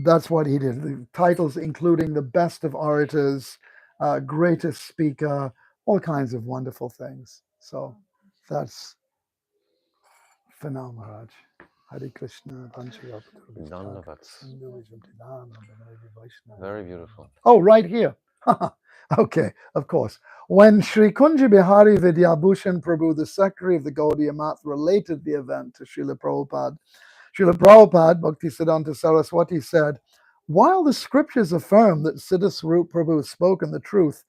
that's what he did. The titles including the best of orators, greatest speaker, all kinds of wonderful things. So that's for now, Maharaj. Hare Krishna. Very beautiful. Oh, right here. Okay, of course. When Sri Kunja Bihari Vidyabhushan Prabhu, the secretary of the Gaudiya Math, related the event to Srila Prabhupada, Bhakti Siddhanta Saraswati said, while the scriptures affirm that Siddha Swarup Prabhu has spoken the truth,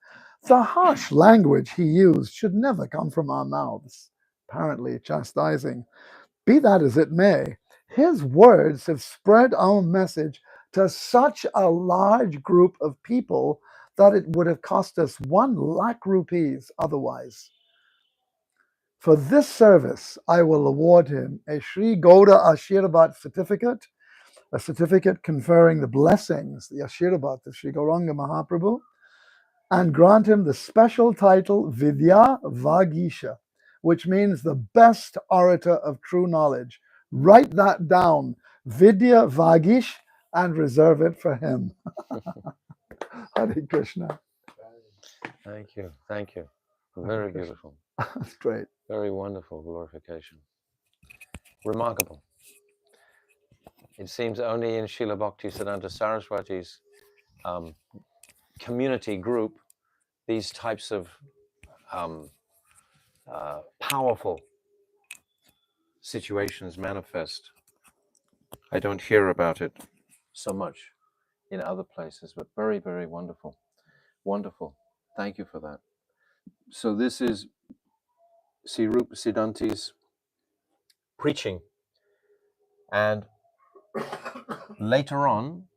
the harsh language he used should never come from our mouths, apparently chastising. Be that as it may, his words have spread our message to such a large group of people that it would have cost us 1 lakh rupees otherwise. For this service, I will award him a Sri Gauda Ashirabad certificate, a certificate conferring the blessings, the Ashirabad of Sri Gauranga Mahaprabhu, and grant him the special title Vidya Vagisha, which means the best orator of true knowledge. Write that down, Vidya Vagish, and reserve it for him. Hare Krishna. Thank you. Thank you. Very beautiful. That's great. Very wonderful glorification. Remarkable. It seems only in Srila Bhakti Siddhanta Saraswati's community group, these types of powerful situations manifest. I don't hear about it so much in other places, but very, very wonderful. Wonderful. Thank you for that. So this is Srirupa Siddhanti's preaching. And later on,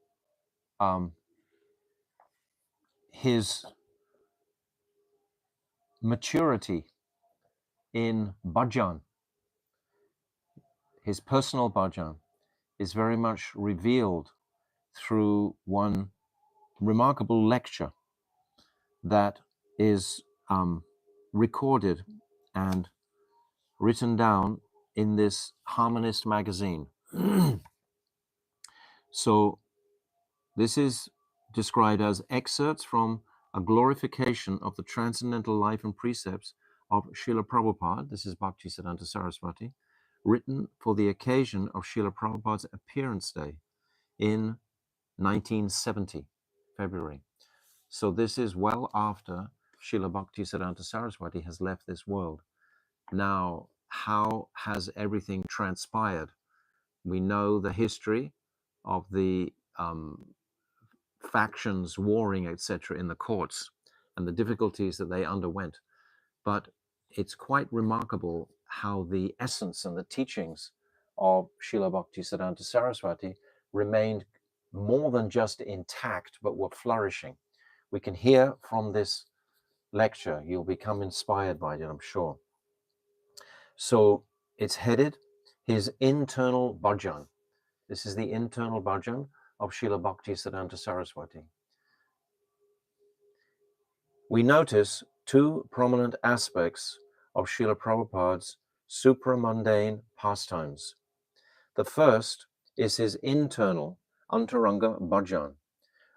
his maturity in bhajan, his personal bhajan, is very much revealed through one remarkable lecture that is recorded and written down in this Harmonist magazine. So this is described as excerpts from a glorification of the transcendental life and precepts of Srila Prabhupada. This is Bhakti Siddhanta Saraswati, written for the occasion of Srila Prabhupada's appearance day in 1970, February. So this is well after Srila Bhakti Siddhanta Saraswati has left this world. Now, how has everything transpired? We know the history of the factions warring, etc., in the courts and the difficulties that they underwent. But it's quite remarkable how the essence and the teachings of Srila Bhakti Siddhanta Saraswati remained more than just intact, but were flourishing. We can hear from this lecture, you'll become inspired by it, I'm sure. So it's headed his internal bhajan. This is the internal bhajan of Srila Bhakti Siddhanta Saraswati. We notice two prominent aspects of Srila Prabhupada's supramundane pastimes. The first is his internal Antaranga Bhajan,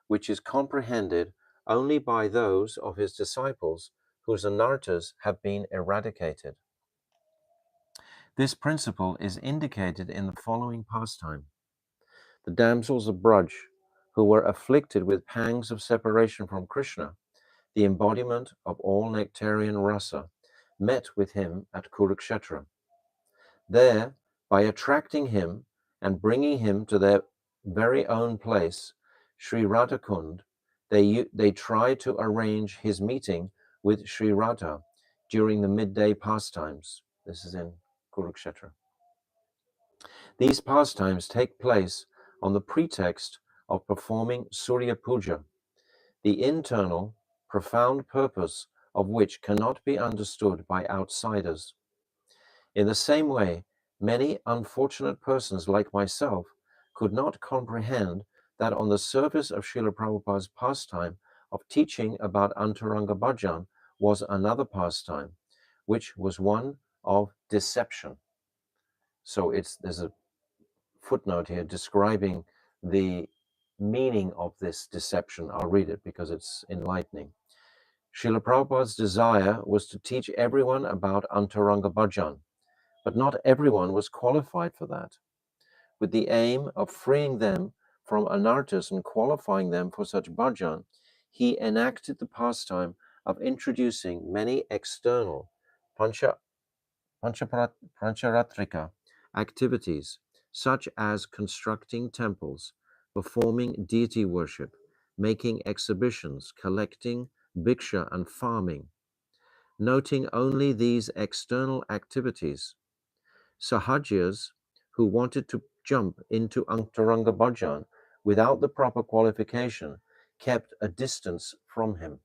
which is comprehended only by those of his disciples whose anarthas have been eradicated. This principle is indicated in the following pastime. The damsels of Braj, who were afflicted with pangs of separation from Krishna, the embodiment of all nectarian rasa, met with him at Kurukshetra. There, by attracting him and bringing him to their very own place, Sri Radhakund, they tried to arrange his meeting with Sri Radha during the midday pastimes. This is in Kurukshetra. These pastimes take place on the pretext of performing Surya Puja, the internal, profound purpose of which cannot be understood by outsiders. In the same way, many unfortunate persons like myself could not comprehend that on the surface of Srila Prabhupada's pastime of teaching about Antaranga Bhajan was another pastime, which was one of deception. So there's a footnote here describing the meaning of this deception. I'll read it because it's enlightening. Srila Prabhupada's desire was to teach everyone about Antaranga Bhajan, but not everyone was qualified for that. With the aim of freeing them from anarthas and qualifying them for such bhajan, he enacted the pastime of introducing many external pancharatrika activities, such as constructing temples, performing deity worship, making exhibitions, collecting bhiksha and farming. Noting only these external activities, Sahajas who wanted to jump into Antaranga Bhajan without the proper qualification kept a distance from him.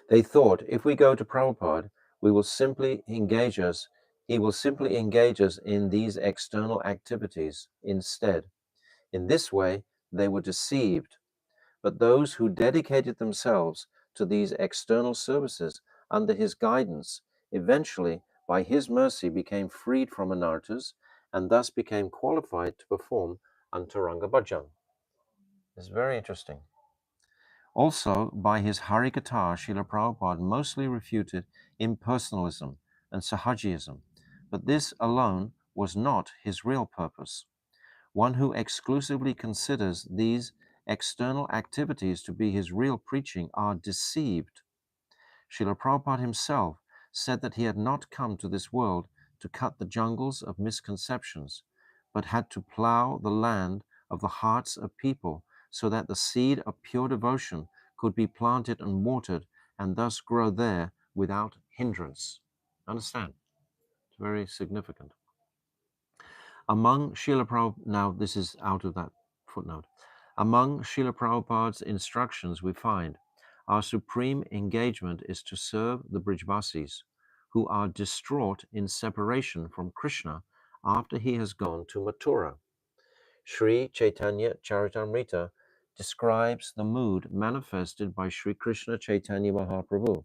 They thought, if we go to Prabhupada, he will simply engage us in these external activities instead. In this way, they were deceived. But those who dedicated themselves to these external services under his guidance eventually, by his mercy, became freed from anarthas and thus became qualified to perform Antaranga Bhajan. It's very interesting. Also, by his Harikatha, Srila Prabhupada mostly refuted impersonalism and Sahajism, but this alone was not his real purpose. One who exclusively considers these external activities to be his real preaching are deceived. Srila Prabhupada himself said that he had not come to this world to cut the jungles of misconceptions, but had to plow the land of the hearts of people so that the seed of pure devotion could be planted and watered and thus grow there without hindrance. Understand? It's very significant. Among Srila Prabhupada, now this is out of that footnote. Among Srila Prabhupada's instructions we find, our supreme engagement is to serve the Brijvasis, who are distraught in separation from Krishna after he has gone to Mathura. Sri Chaitanya Charitamrita describes the mood manifested by Sri Krishna Chaitanya Mahaprabhu,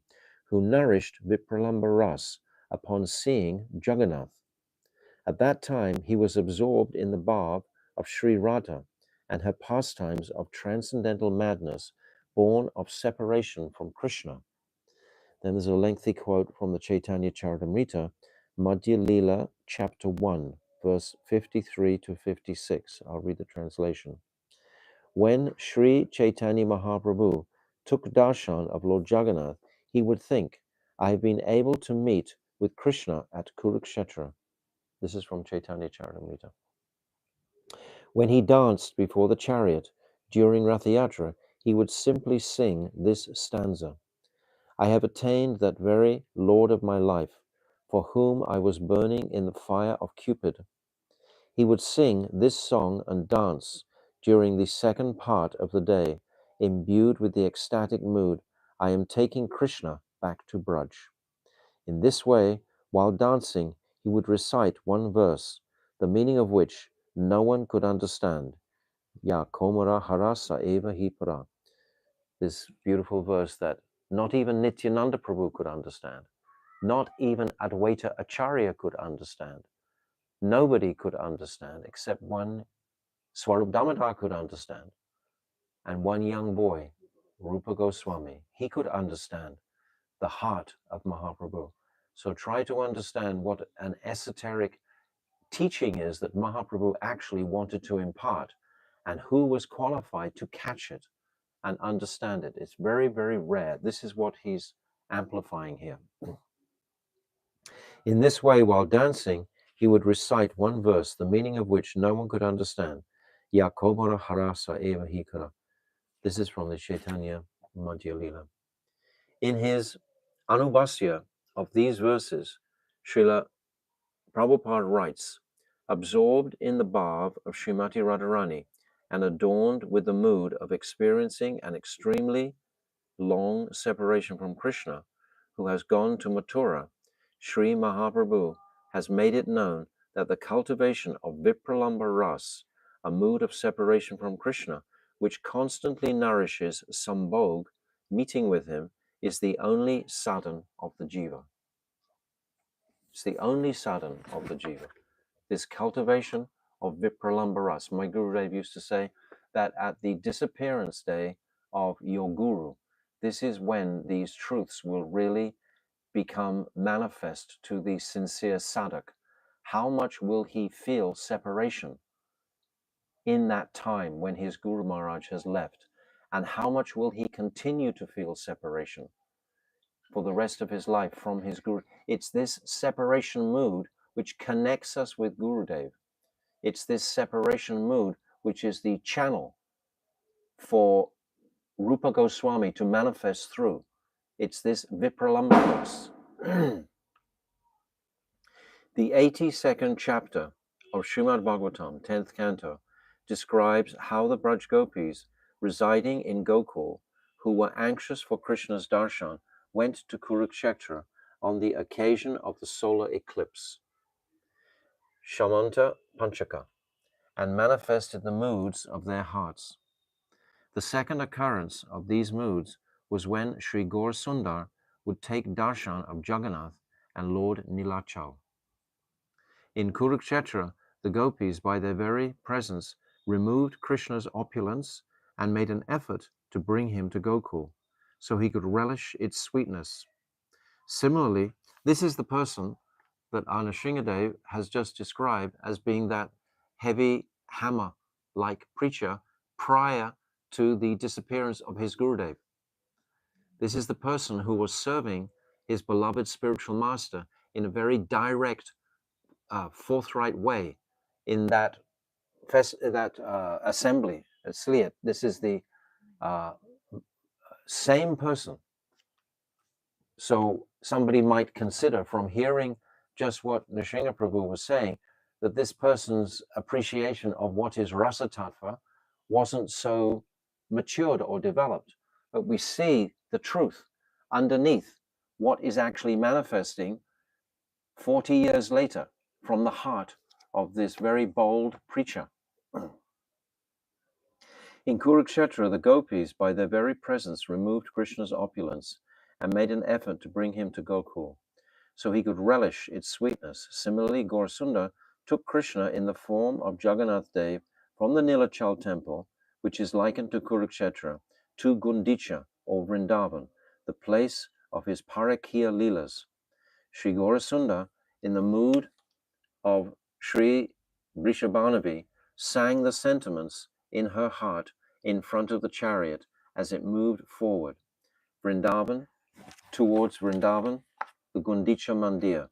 who nourished Vipralamba Ras upon seeing Jagannath. At that time, he was absorbed in the bhav of Sri Radha and her pastimes of transcendental madness, born of separation from Krishna. Then there's a lengthy quote from the Chaitanya Charitamrita, Madhya Leela, chapter 1, verse 53 to 56. I'll read the translation. When Sri Chaitanya Mahaprabhu took darshan of Lord Jagannath, he would think, I have been able to meet with Krishna at Kurukshetra. This is from Chaitanya Charitamrita. When he danced before the chariot during Rath Yatra, he would simply sing this stanza. I have attained that very Lord of my life, for whom I was burning in the fire of Cupid. He would sing this song and dance during the second part of the day, imbued with the ecstatic mood, I am taking Krishna back to Braj. In this way, while dancing, he would recite one verse, the meaning of which no one could understand. Ya komara harasa eva hipara. This beautiful verse that not even Nityananda Prabhu could understand. Not even Advaita Acharya could understand. Nobody could understand except one. Swarup Damodar could understand. And one young boy, Rupa Goswami, he could understand the heart of Mahaprabhu. So try to understand what an esoteric teaching is that Mahaprabhu actually wanted to impart, and who was qualified to catch it and understand it. It's very, very rare. This is what he's amplifying here. In this way, while dancing, he would recite one verse, the meaning of which no one could understand. Yakobara harasa eva hikara. This is from the Chaitanya Madhya Lila. In his Anubhasya of these verses, Srila Prabhupada writes, absorbed in the bhav of Srimati Radharani and adorned with the mood of experiencing an extremely long separation from Krishna, who has gone to Mathura, Sri Mahaprabhu has made it known that the cultivation of Vipralamba Ras, a mood of separation from Krishna, which constantly nourishes Sambhog, meeting with him, is the only sadhan of the jiva. It's the only sadhan of the jiva. This cultivation of Vipralamba Ras. My Gurudev used to say that at the disappearance day of your Guru, this is when these truths will really become manifest to the sincere sadhak. How much will he feel separation in that time when his Guru Maharaj has left? And how much will he continue to feel separation for the rest of his life from his Guru? It's this separation mood which connects us with Gurudev. It's this separation mood which is the channel for Rupa Goswami to manifest through. It's this Vipralambas. The 82nd chapter of Srimad Bhagavatam, 10th canto, describes how the Braj Gopis residing in Gokul, who were anxious for Krishna's darshan, went to Kurukshetra on the occasion of the solar eclipse, Shamanta Panchaka, and manifested the moods of their hearts. The second occurrence of these moods was when Sri Gaur Sundar would take darshan of Jagannath and Lord Nilachal. In Kurukshetra, the gopis, by their very presence, removed Krishna's opulence and made an effort to bring him to Gokul, so he could relish its sweetness. Similarly, this is the person that Anashingadev has just described as being that heavy hammer-like preacher prior to the disappearance of his Gurudev. This is the person who was serving his beloved spiritual master in a very direct, forthright way in that assembly at Sliat. This is the same person. So somebody might consider, from hearing just what Nrsimha Prabhu was saying, that this person's appreciation of what is rasa tattva wasn't so matured or developed. But we see the truth underneath what is actually manifesting 40 years later from the heart of this very bold preacher. In Kurukshetra, the gopis, by their very presence, removed Krishna's opulence and made an effort to bring him to Gokul, so he could relish its sweetness. Similarly, Gaurasundar took Krishna in the form of Jagannath Dev from the Nilachal temple, which is likened to Kurukshetra, to Gundicha, or Vrindavan, the place of his Parakya Leelas. Sri Gaurasundar, in the mood of Sri Vrishabhanavi, sang the sentiments in her heart in front of the chariot as it moved forward, Vrindavan, towards Vrindavan, the Gundicha Mandir.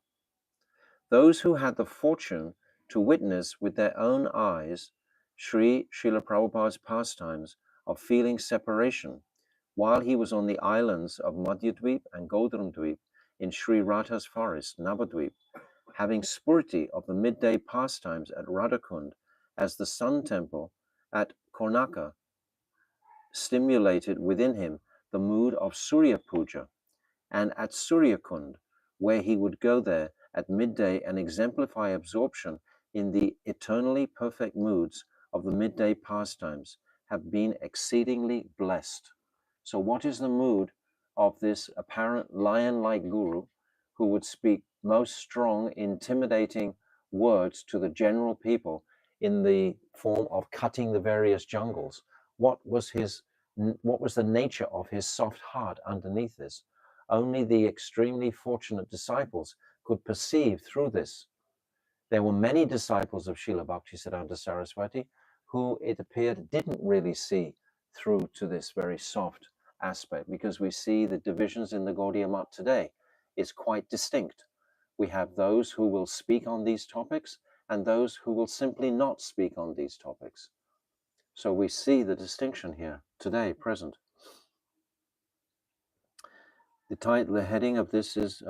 Those who had the fortune to witness with their own eyes Srila Prabhupada's pastimes of feeling separation while he was on the islands of Madhyadweep and Godramdweep in Sri Radha's forest, Navadweep, having spurti of the midday pastimes at Radhakund as the sun temple at Kornaka stimulated within him the mood of Surya Puja, and at Suryakund, where he would go there at midday and exemplify absorption in the eternally perfect moods of the midday pastimes have been exceedingly blessed. So what is the mood of this apparent lion-like guru who would speak most strong, intimidating words to the general people in the form of cutting the various jungles? What was the nature of his soft heart underneath this? Only the extremely fortunate disciples could perceive through this. There were many disciples of Srila Bhakti Siddhanta Saraswati who, it appeared, didn't really see through to this very soft aspect, because we see the divisions in the Gaudiya Math today is quite distinct. We have those who will speak on these topics and those who will simply not speak on these topics. So we see the distinction here today, present. The heading of this is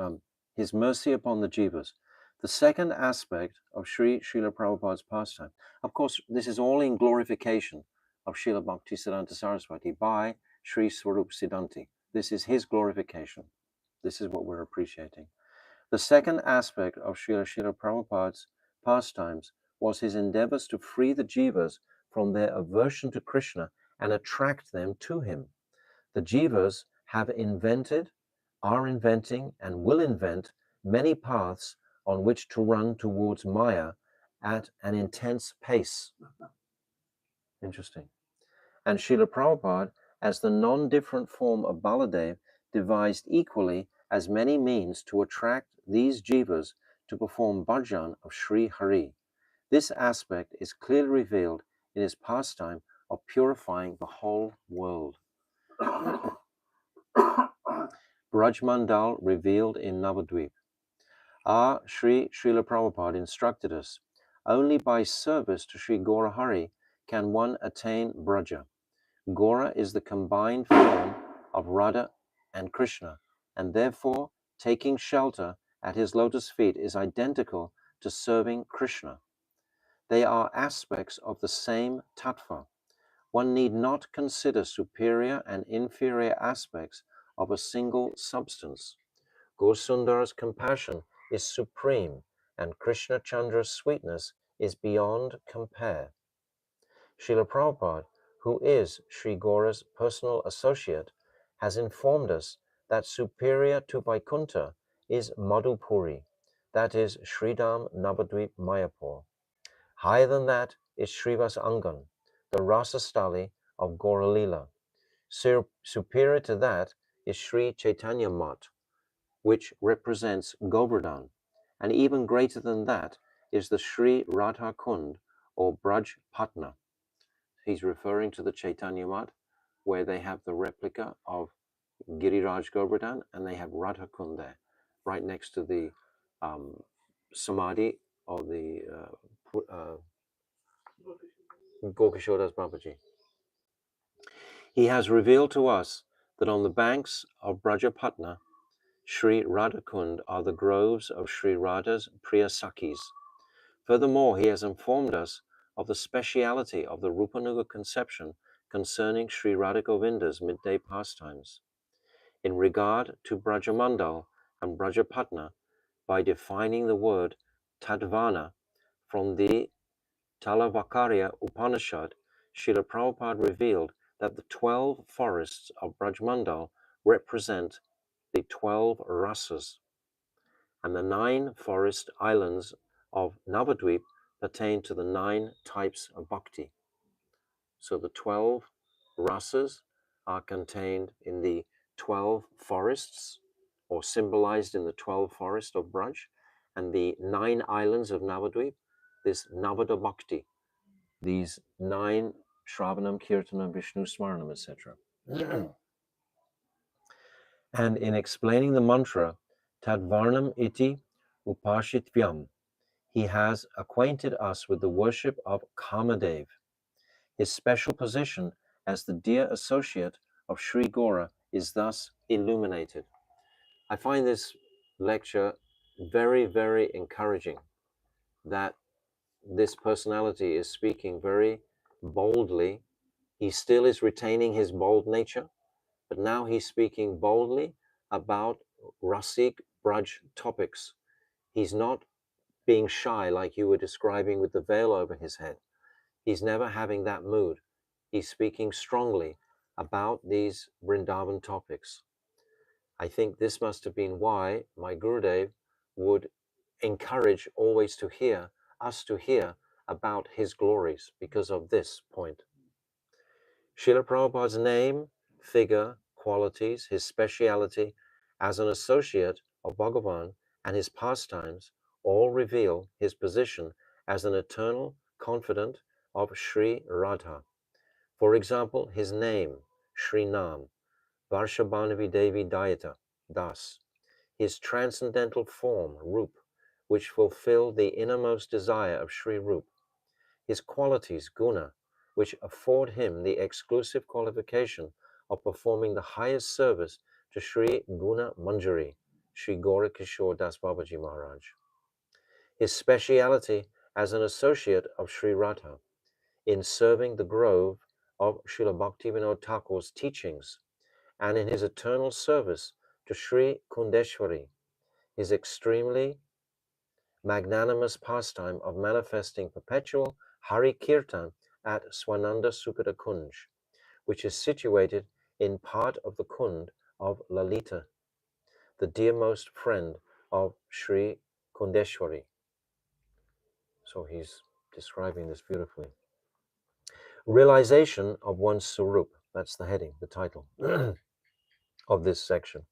His Mercy Upon the Jivas. The second aspect of Srila Prabhupada's pastime. Of course, this is all in glorification of Srila Bhakti Siddhanta Saraswati by Sri Srirupa Siddhanti. This is his glorification. This is what we're appreciating. The second aspect of Srila Prabhupada's pastimes was his endeavors to free the jivas from their aversion to Krishna and attract them to him. The jivas have invented, are inventing, and will invent many paths on which to run towards Maya at an intense pace. Interesting. And Srila Prabhupada, as the non-different form of Baladev, devised equally as many means to attract these jivas to perform bhajan of Sri Hari. This aspect is clearly revealed in his pastime of purifying the whole world. Vraja-mandala revealed in Navadvip. Our Srila Prabhupada instructed us, only by service to Sri Gaurahari can one attain Braja. Gaura is the combined form of Radha and Krishna, and therefore taking shelter at his lotus feet is identical to serving Krishna. They are aspects of the same tattva. One need not consider superior and inferior aspects of a single substance. Gausundar's compassion is supreme, and Krishna Chandra's sweetness is beyond compare. Srila Prabhupada, who is Sri Gaura's personal associate, has informed us that superior to Vaikuntha is Madhupuri, that is Sridham Navadvip Mayapur. Higher than that is Srivas Angan, the Rasastali of Gauralila. Superior to that is Sri Chaitanya Mat, which represents Govardhan, and even greater than that is the Sri Radha Kund or Braj Patna. He's referring to the Chaitanya Mat, where they have the replica of Giriraj Govardhan, and they have Radha Kund there, right next to the Samadhi of the Gokishodas Babaji. He has revealed to us that on the banks of Brajapatna, Sri Radhakund are the groves of Sri Radha's Priya Sakhis. Furthermore, he has informed us of the speciality of the Rupanuga conception concerning Sri Radha Govinda's midday pastimes. In regard to Vraja-mandala and Brajapatna, by defining the word Tadvana from the Talavakarya Upanishad, Srila Prabhupada revealed that the 12 forests of Vraj-mandala represent the 12 rasas, and the 9 forest islands of Navadvip pertain to the 9 types of bhakti. So the 12 rasas are contained in the 12 forests, or symbolized in the 12 forests of Braj, and the 9 islands of Navadvip, this Navada Bhakti, these 9 Shravanam, Kirtanam, Vishnu Smaranam, etc. And in explaining the mantra, Tadvarnam iti upashitvyam, he has acquainted us with the worship of Kamadev. His special position as the dear associate of Sri Gaura is thus illuminated. I find this lecture very, very encouraging, that this personality is speaking very boldly. He still is retaining his bold nature, but now he's speaking boldly about Rasik Braj topics. He's not being shy like you were describing with the veil over his head. He's never having that mood. He's speaking strongly about these Vrindavan topics. I think this must have been why my Gurudev would encourage always to hear us to hear about his glories because of this point. Srila Prabhupada's name, figure, qualities, his speciality as an associate of Bhagavan and his pastimes all reveal his position as an eternal confidant of Sri Radha. For example, his name, Sri Nam, Varshabhanavi Devi Dayata, Das, his transcendental form, Rup, which fulfill the innermost desire of Sri Rup, his qualities, Guna, which afford him the exclusive qualification of performing the highest service to Sri Guna Manjari, Sri Gaurakishore Das Babaji Maharaj, his speciality as an associate of Sri Radha in serving the grove of Srila Bhaktivinoda Thakur's teachings, and in his eternal service to Sri Kundeshwari, his extremely magnanimous pastime of manifesting perpetual Hari Kirtan at Swananda Sukata Kunj, which is situated in part of the Kund of Lalita, the dearmost friend of Sri Kundeshwari. So he's describing this beautifully. Realization of one's Swarup, that's the heading, the title of this section.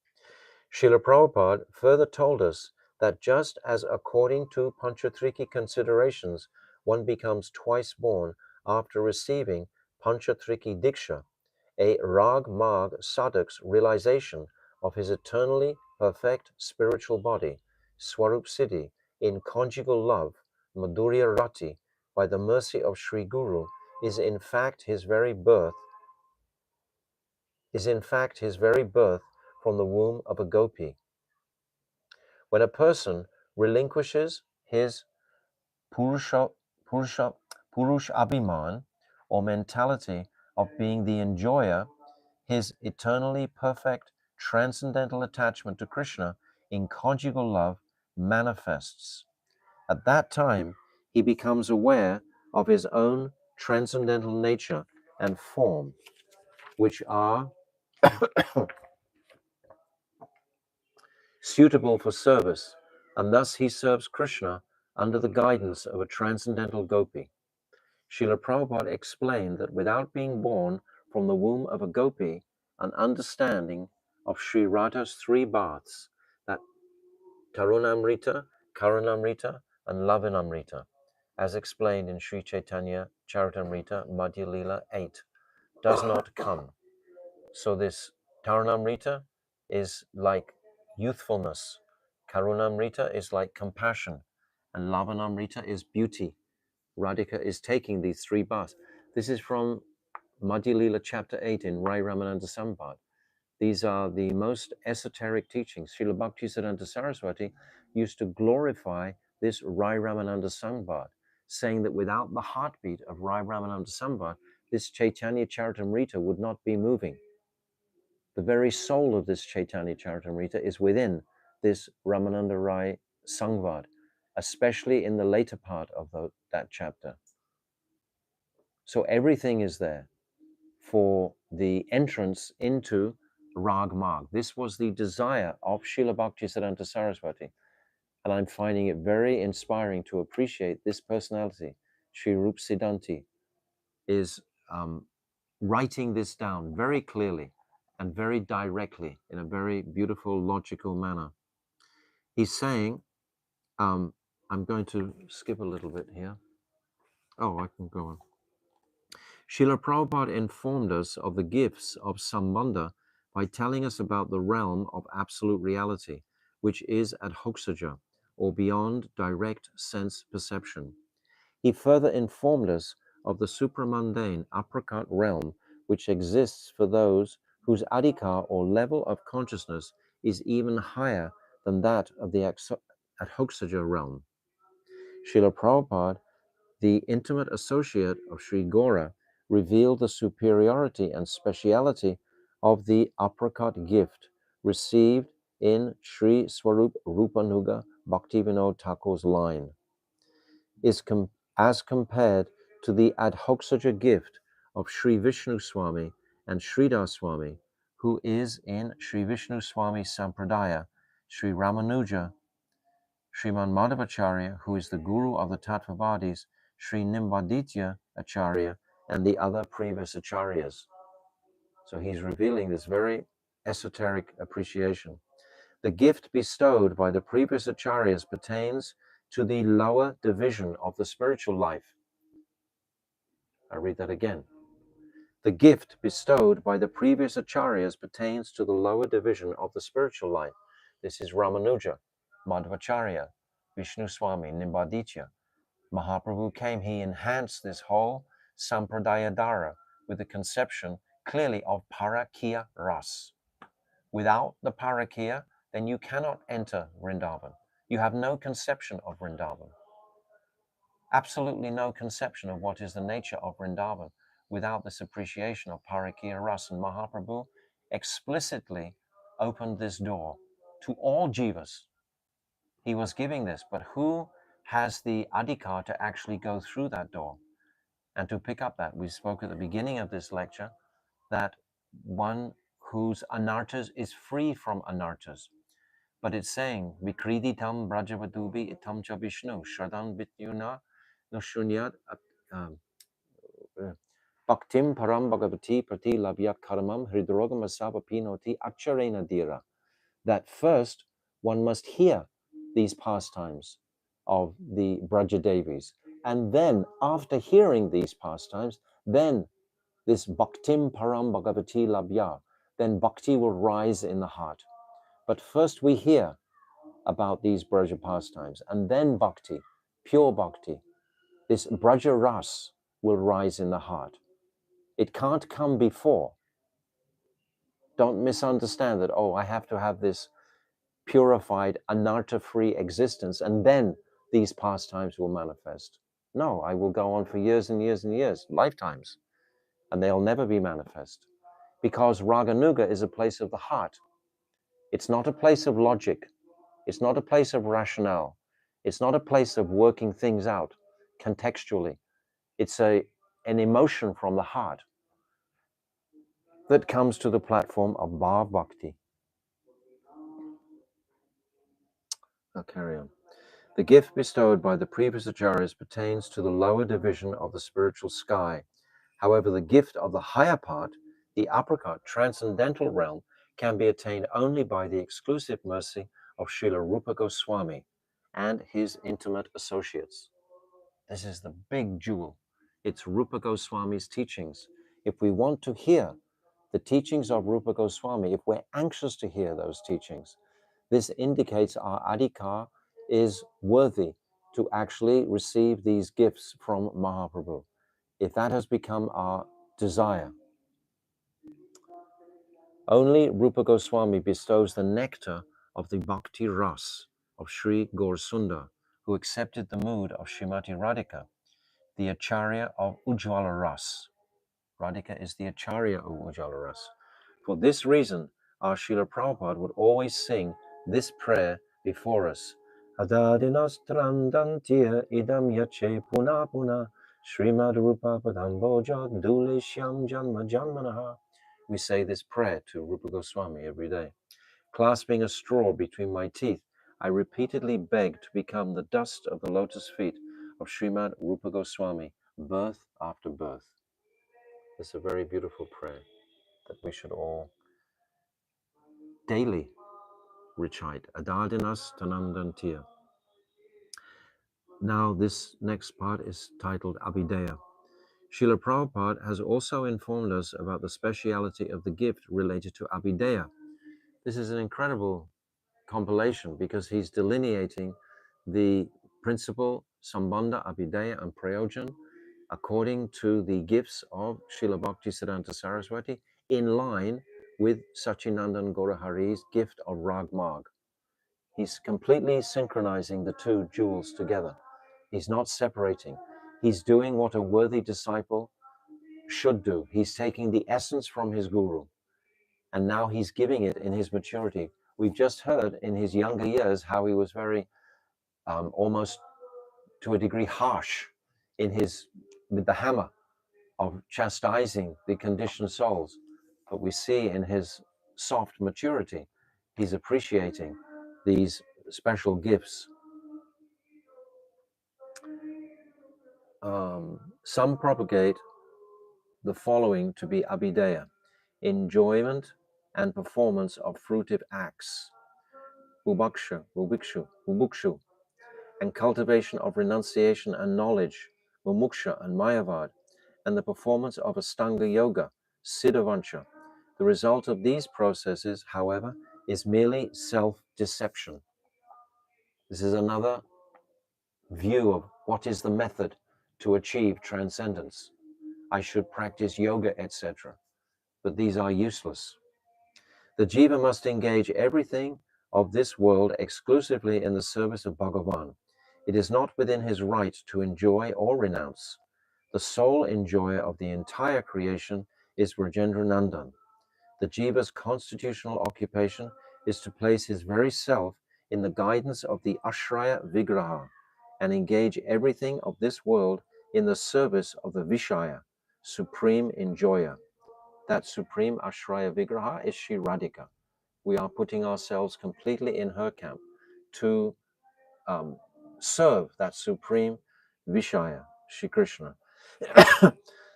Srila Prabhupada further told us that just as according to Panchatriki considerations, one becomes twice born after receiving Panchatriki Diksha, a Rag Mag Sadhak's realization of his eternally perfect spiritual body, Swarup Siddhi, in conjugal love, Madhurya Rati, by the mercy of Sri Guru, is in fact his very birth from the womb of a gopi. When a person relinquishes his purush abhiman, or mentality of being the enjoyer, his eternally perfect transcendental attachment to Krishna in conjugal love manifests. At that time, he becomes aware of his own transcendental nature and form, which are suitable for service, and thus he serves Krishna under the guidance of a transcendental gopi. Srila Prabhupada explained that without being born from the womb of a gopi, an understanding of Sri Radha's three baths, that Tarunamrita, Karunamrita, and Lavanamrita, as explained in Sri Chaitanya Charitamrita Madhya Lila 8, does not come. So this Tarunamrita is like youthfulness, Karunamrita is like compassion, and Lavanamrita is beauty. Radhika is taking these three baths. This is from Madhya Lila chapter 8 in Rai Ramananda Sambad. These are the most esoteric teachings. Srila Bhakti Siddhanta Saraswati used to glorify this Rai Ramananda Sambad, saying that without the heartbeat of Rai Ramananda Sambad, this Chaitanya Charitamrita would not be moving. The very soul of this Chaitanya Charitamrita is within this Ramananda Rai Sangvad, especially in the later part of that chapter. So everything is there for the entrance into Rag Mag. This was the desire of Srila Bhakti Siddhanta Saraswati. And I'm finding it very inspiring to appreciate this personality. Srirupa Siddhanti is writing this down very clearly and very directly in a very beautiful, logical manner. He's saying, I'm going to skip a little bit here. Oh, I can go on. Srila Prabhupada informed us of the gifts of Sambandha by telling us about the realm of absolute reality, which is adhokshaja, or beyond direct sense perception. He further informed us of the supramundane apricot realm, which exists for those whose adhikar or level of consciousness is even higher than that of the adhokshaja realm. Srila Prabhupada, the intimate associate of Sri Gaura, revealed the superiority and speciality of the apricot gift received in Sri Swarup Rupanuga Bhaktivinoda Thakur's line. is as compared to the adhokshaja gift of Sri Vishnu Swami and Sridhar Swami, who is in Sri Vishnu Swami Sampradaya, Sri Ramanuja, Sriman Madhavacharya, who is the guru of the Tattvavadis, Sri Nimbaditya Acharya, and the other previous acharyas. So he's revealing this very esoteric appreciation. The gift bestowed by the previous acharyas pertains to the lower division of the spiritual life. I read that again. The gift bestowed by the previous acharyas pertains to the lower division of the spiritual life. This is Ramanuja, Madhvacharya, Vishnu Swami, Nimbaditya. Mahaprabhu came, he enhanced this whole Sampradaya Dara with the conception clearly of Parakya Ras. Without the Parakya, then you cannot enter Vrindavan. You have no conception of Vrindavan. Absolutely no conception of what is the nature of Vrindavan without this appreciation of Parakya Ras. And Mahaprabhu explicitly opened this door to all jivas. He was giving this, but who has the adhikar to actually go through that door and to pick up that? We spoke at the beginning of this lecture that one whose anarthas is free from anarthas. But it's saying, Vikriditam Brajavadubi itam cha Vishnu, Shradan Vityuna Nushunyat Bhaktim Param Bhagavati Prati Labhyat Karamam Hridrogam Asava Pinoti Acharena Dira. That first one must hear these pastimes of the Brajadevis. And then, after hearing these pastimes, then this Bhaktim Param Bhagavati Labhya, then bhakti will rise in the heart. But first we hear about these Braja pastimes, and then bhakti, pure bhakti, this Braja Ras will rise in the heart. It can't come before. Don't misunderstand that, oh, I have to have this purified, anartha-free existence, and then these pastimes will manifest. No, I will go on for years and years and years, lifetimes, and they'll never be manifest. Because Raganuga is a place of the heart. It's not a place of logic. It's not a place of rationale. It's not a place of working things out contextually. It's an emotion from the heart that comes to the platform of Bhav Bhakti. I'll carry on. The gift bestowed by the previous acharyas pertains to the lower division of the spiritual sky. However, the gift of the higher part, the apricot, transcendental realm, can be attained only by the exclusive mercy of Srila Rupa Goswami and his intimate associates. This is the big jewel. It's Rupa Goswami's teachings. If we want to hear the teachings of Rupa Goswami, if we're anxious to hear those teachings, this indicates our adhikar is worthy to actually receive these gifts from Mahaprabhu. If that has become our desire, only Rupa Goswami bestows the nectar of the Bhakti Ras of Sri Gaur Sundar, who accepted the mood of Srimati Radhika, the Acharya of Ujjvala Ras. Radhika is the Acharya of Ujjvala Ras. For this reason, our Srila Prabhupada would always sing this prayer before us. Adadinastrandantya idam yache puna puna Srimad Rupa Padamboja Dule Shyam Janma Janmanaha. We say this prayer to Rupa Goswami every day. Clasping a straw between my teeth, I repeatedly beg to become the dust of the lotus feet of Srimad Rupa Goswami, birth after birth. It's a very beautiful prayer that we should all daily recite. Adadinas Tanandantiya. Now this next part is titled Abhideya. Srila Prabhupada has also informed us about the speciality of the gift related to Abhideya. This is an incredible compilation because he's delineating the principle Sambandha, Abhideya, and Prayojan according to the gifts of Srila Bhakti Siddhanta Saraswati in line with Sachinandan Gaurahari's gift of Rag Marg. He's completely synchronizing the two jewels together. He's not separating. He's doing what a worthy disciple should do. He's taking the essence from his guru, and now he's giving it in his maturity. We've just heard in his younger years how he was very almost to a degree harsh in with the hammer of chastising the conditioned souls. But we see in his soft maturity, he's appreciating these special gifts. Some propagate the following to be abhideya: enjoyment and performance of fruitive acts, bubukshu, and cultivation of renunciation and knowledge, mumuksha and mayavad, and the performance of Astanga Yoga, siddhavancha. The result of these processes, however, is merely self-deception. This is another view of what is the method to achieve transcendence. I should practice yoga, etc. But these are useless. The jiva must engage everything of this world exclusively in the service of Bhagavan. It is not within his right to enjoy or renounce. The sole enjoyer of the entire creation is Rajendra Nandan. The jiva's constitutional occupation is to place his very self in the guidance of the Ashraya Vigraha and engage everything of this world in the service of the Vishaya, supreme enjoyer. That supreme Ashraya Vigraha is Shri Radhika. We are putting ourselves completely in her camp to serve that supreme Vishaya, Shri Krishna.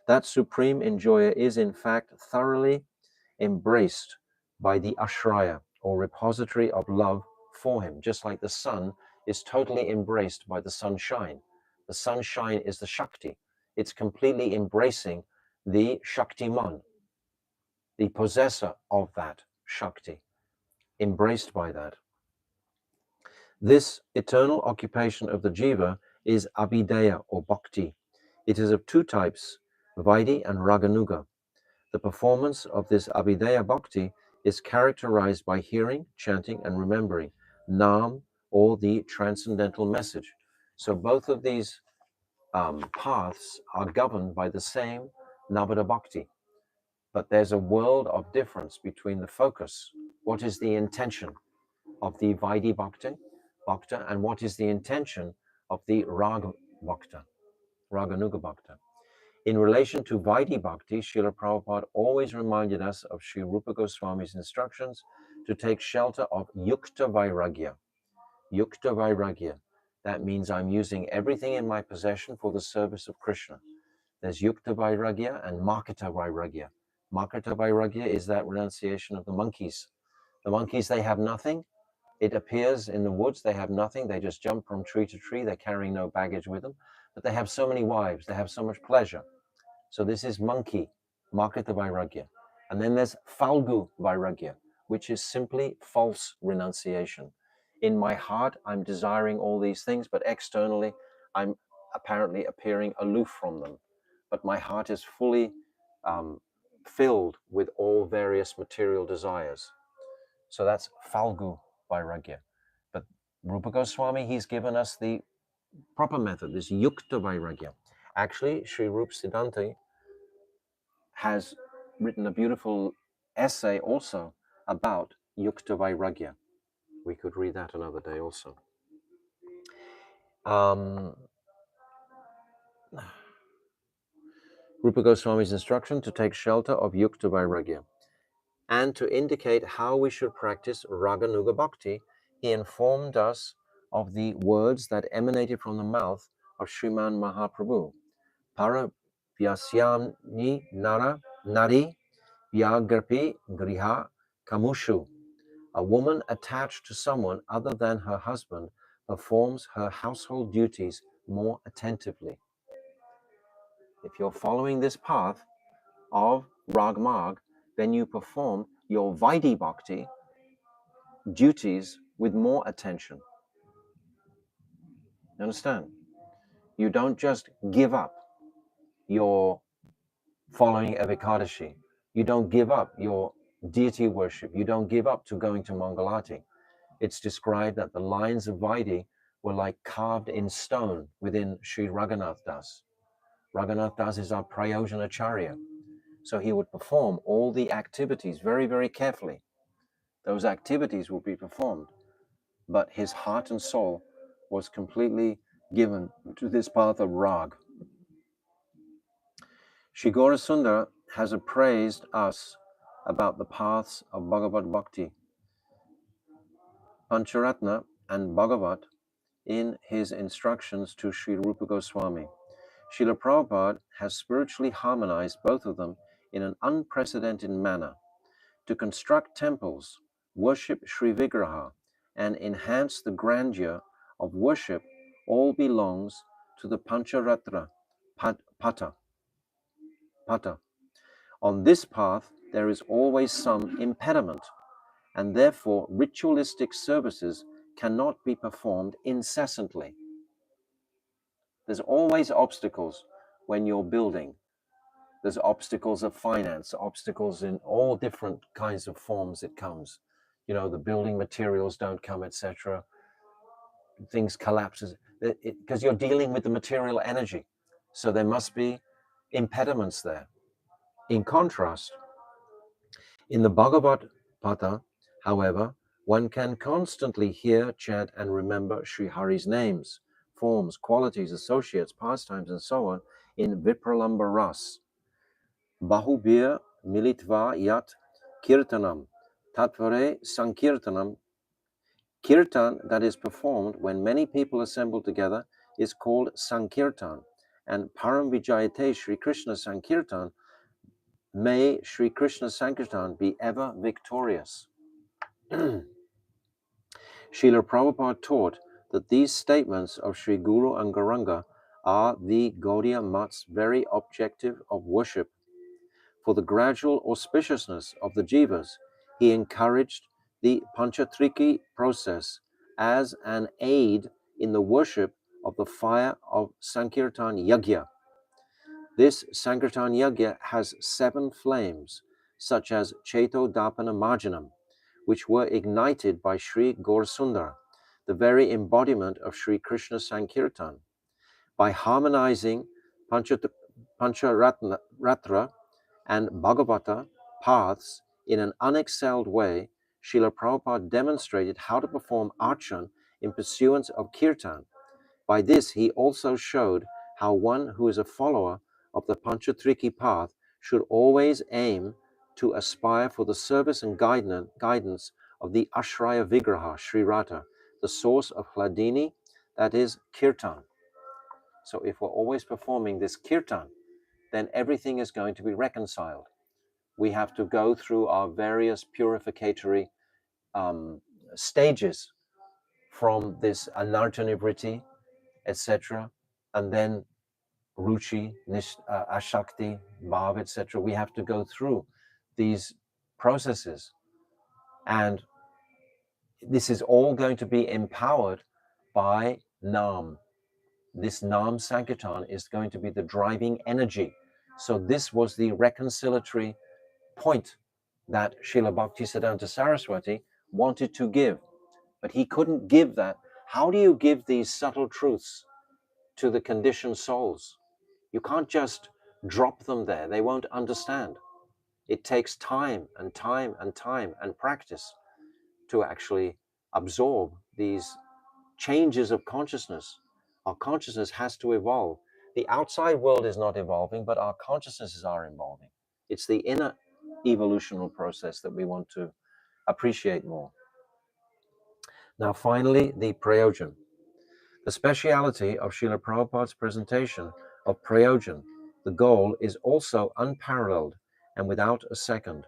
That supreme enjoyer is in fact thoroughly embraced by the Ashraya, or repository of love for him, just like the sun is totally embraced by the sunshine. The sunshine is the Shakti. It's completely embracing the Shaktiman, the possessor of that Shakti, embraced by that. This eternal occupation of the jiva is abhideya or bhakti. It is of two types, Vaidhi and Raganuga. The performance of this abhideya bhakti is characterized by hearing, chanting, and remembering Nam, or the transcendental message. So both of these paths are governed by the same Navada Bhakti. But there's a world of difference between the focus. What is the intention of the Vaidhi Bhakta, and what is the intention of the Raga Bhakta, Raganuga Bhakta? In relation to Vaidhi Bhakti, Srila Prabhupada always reminded us of Sri Rupa Goswami's instructions to take shelter of Yukta Vairagya. Yukta Vairagya. That means I'm using everything in my possession for the service of Krishna. There's Yukta Vairagya and Makata Vairagya. Makata Vairagya is that renunciation of the monkeys. The monkeys, they have nothing. It appears in the woods, they have nothing. They just jump from tree to tree. They're carrying no baggage with them. But they have so many wives. They have so much pleasure. So this is monkey, Makata Vairagya. And then there's Falgu Vairagya, which is simply false renunciation. In my heart, I'm desiring all these things, but externally, I'm apparently appearing aloof from them. But my heart is fully filled with all various material desires. So that's Falgu Vairagya. But Rupa Goswami, he's given us the proper method, this Yukta Vairagya. Actually, Sri Rupa Siddhanti has written a beautiful essay also about Yukta Vairagya. We could read that another day also. Rupa Goswami's instruction to take shelter of Yukta Vairagya. And to indicate how we should practice Raganuga Bhakti, he informed us of the words that emanated from the mouth of Sriman Mahaprabhu. Para Vyasyamni Nari Vyagrapi Griha Kamushu. A woman attached to someone other than her husband performs her household duties more attentively. If you're following this path of Ragmarg, then you perform your Vaidhi Bhakti duties with more attention. You understand? You don't just give up your following of Ekadashi. You don't give up your deity worship. You don't give up to going to Mangalati. It's described that the lines of Vaidhi were like carved in stone within Sri Raghunath Das. Raghunath Das is our Prayojanacharya. So he would perform all the activities very, very carefully. Those activities will be performed, but his heart and soul was completely given to this path of rag. Sri Gaurasundar has appraised us about the paths of Bhagavad Bhakti, Pancharatna and Bhagavat in his instructions to Sri Rupa Goswami. Srila Prabhupada has spiritually harmonized both of them in an unprecedented manner. To construct temples, worship Sri Vigraha, and enhance the grandeur of worship all belongs to the Pancharatra Pata. On this path, there is always some impediment, and therefore ritualistic services cannot be performed incessantly. There's always obstacles when you're building. There's obstacles of finance, obstacles in all different kinds of forms it comes. You know, the building materials don't come, etc. Things collapses because you're dealing with the material energy. So there must be impediments there. In contrast, in the Bhagavad Gita, however, one can constantly hear, chant, and remember Sri Hari's names, forms, qualities, associates, pastimes, and so on in Vipralamba Ras. Bahubir militva yat kirtanam, tatvare sankirtanam. Kirtan that is performed when many people assemble together is called Sankirtan, and Param Vijayate Sri Krishna Sankirtan. May Sri Krishna Sankirtan be ever victorious. Srila Prabhupada taught that these statements of Sri Guru and Gauranga are the Gaudiya Mat's very objective of worship. For the gradual auspiciousness of the jivas, he encouraged the Panchatriki process as an aid in the worship of the fire of Sankirtan Yagya. This Sankirtan Yagya has 7 flames, such as Cheto Dapana Marjanam, which were ignited by Sri Gaurasundar, the very embodiment of Sri Krishna Sankirtan. By harmonizing Pancharatra and Bhagavata paths in an unexcelled way, Srila Prabhupada demonstrated how to perform archan in pursuance of kirtan. By this, he also showed how one who is a follower of the Panchatriki path should always aim to aspire for the service and guidance of the Ashraya Vigraha, Sri Radha, the source of Hladini, that is kirtan. So if we're always performing this kirtan, then everything is going to be reconciled. We have to go through our various purificatory stages from this anartanivriti, etc., and then ruchi, ashakti, bhav, etc. We have to go through these processes, and this is all going to be empowered by Nam. This Nam Sankirtan is going to be the driving energy. So this was the reconciliatory point that Srila Bhakti Siddhanta Saraswati wanted to give, but he couldn't give that. How do you give these subtle truths to the conditioned souls? You can't just drop them there. They won't understand. It takes time and time and time and practice to actually absorb these changes of consciousness. Our consciousness has to evolve. The outside world is not evolving, but our consciousnesses are evolving. It's the inner evolutional process that we want to appreciate more. Now, finally, the prayojan. The speciality of Srila Prabhupada's presentation of prayojan, the goal, is also unparalleled and without a second.